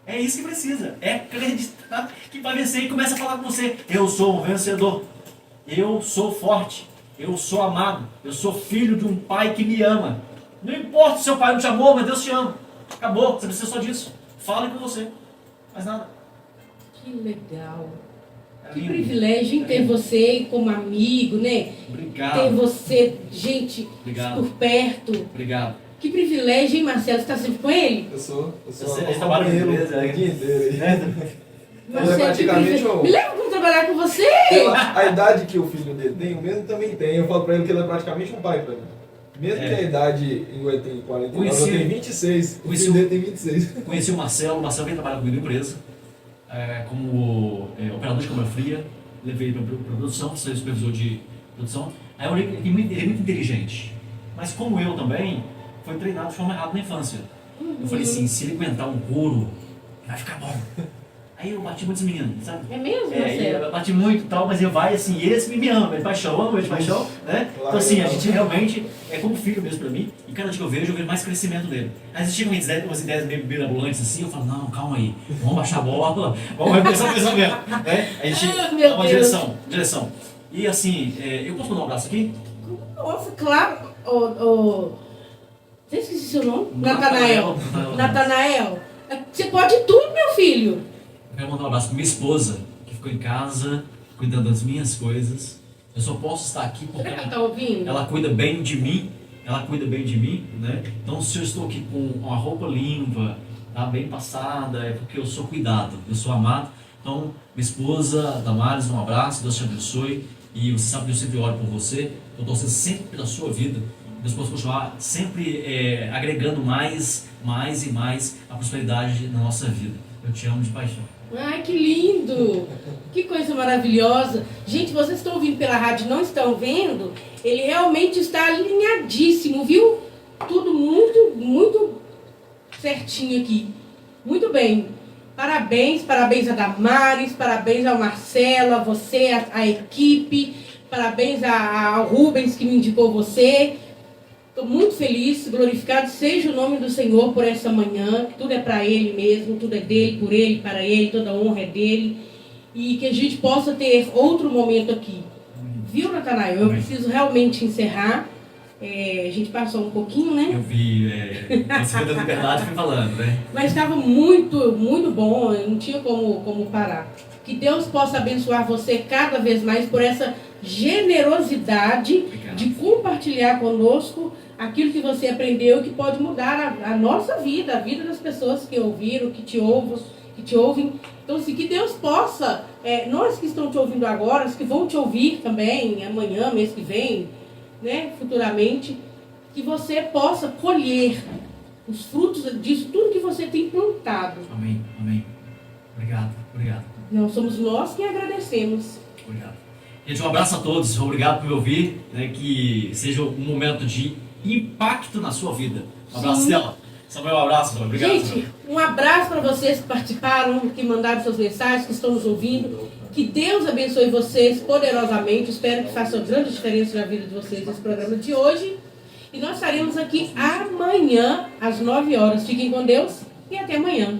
É isso que precisa. É acreditar que vai vencer e começa a falar com você. Eu sou um vencedor. Eu sou forte. Eu sou amado. Eu sou filho de um pai que me ama. Não importa se seu pai não te amou, mas Deus te ama. Acabou. Você precisa só disso. Fale com você. Mais nada. Que legal. Que privilégio em ter você como amigo, né? Obrigado. Ter você, gente, por perto. Obrigado. Que privilégio, hein, Marcelo? Você está sempre com ele? Eu sou Ele trabalha com ele o dia inteiro. Marcelo, praticamente me leva para trabalhar com você. A idade que o filho dele tem, o mesmo também tem. Eu falo pra ele que ele é praticamente um pai pra mim. Mesmo que a idade ele tem 49, eu tenho 26. O filho dele tem 26. Conheci o Marcelo veio trabalhar comigo na empresa. Como operador de câmara fria, levei ele para produção, sou supervisor de produção. Aí eu olhei que ele é muito inteligente, mas como eu também, foi treinado de forma errada na infância. Eu falei assim, se ele aguentar um couro, vai ficar bom. Aí eu bati muitos meninos, sabe? É mesmo, Marcelo? Eu bati muito e tal, mas ele vai assim, esse me ama, ele paixão, amo ele de paixão, né? Então assim, a gente realmente é como filho mesmo pra mim, e cada dia que eu vejo mais crescimento dele. Aí eles chegam umas ideias meio mirabolantes assim, eu falo, não, calma aí, vamos baixar a bola, vamos repensar o pensamento, né? A gente dá uma direção. E assim, eu posso mandar um abraço aqui? Nossa, claro. Você esqueci seu nome? Natanael. Você pode tudo, meu filho. Eu quero mandar um abraço para minha esposa, que ficou em casa, cuidando das minhas coisas. Eu só posso estar aqui porque Será que ela tá ouvindo? Ela cuida bem de mim. Ela cuida bem de mim, né? Então, se eu estou aqui com uma roupa limpa, tá bem passada, é porque eu sou cuidado, eu sou amado. Então, minha esposa, Damares, um abraço, Deus te abençoe. E você sabe que eu sempre oro por você, eu torço sempre pela sua vida. Deus possa continuar sempre agregando mais e mais a prosperidade na nossa vida. Eu te amo de paixão. Ai, que lindo! Que coisa maravilhosa. Gente, vocês estão ouvindo pela rádio, não estão vendo? Ele realmente está alinhadíssimo, viu? Tudo muito certinho aqui. Muito bem. Parabéns a Damares, parabéns ao Marcelo, a você, a equipe, parabéns ao Rubens que me indicou você. Estou muito feliz, glorificado seja o nome do Senhor por essa manhã, que tudo é para Ele mesmo, tudo é dele, por Ele, para Ele, toda a honra é dele. E que a gente possa ter outro momento aqui. Viu, Natanael? Eu preciso realmente encerrar. A gente passou um pouquinho, né? Eu vi, você foi da liberdade, fui falando, né? Mas estava muito bom, não tinha como parar. Que Deus possa abençoar você cada vez mais por essa generosidade de compartilhar conosco aquilo que você aprendeu, que pode mudar a nossa vida, a vida das pessoas que ouviram, que te ouvem. Então, assim, que Deus possa, nós que estão te ouvindo agora, os que vão te ouvir também, amanhã, mês que vem, né, futuramente, que você possa colher os frutos disso, tudo que você tem plantado. Amém. Obrigado. Não somos nós que agradecemos. Obrigado. Gente, um abraço a todos, obrigado por me ouvir, né, que seja um momento de impacto na sua vida. Um abraço, Stella. Samuel, um abraço. Obrigado. Gente, Samuel. um abraço para vocês que participaram, que mandaram suas mensagens, que estão nos ouvindo. Que Deus abençoe vocês poderosamente. Espero que faça uma grande diferença na vida de vocês nesse programa de hoje. E nós estaremos aqui amanhã, às 9 horas. Fiquem com Deus e até amanhã.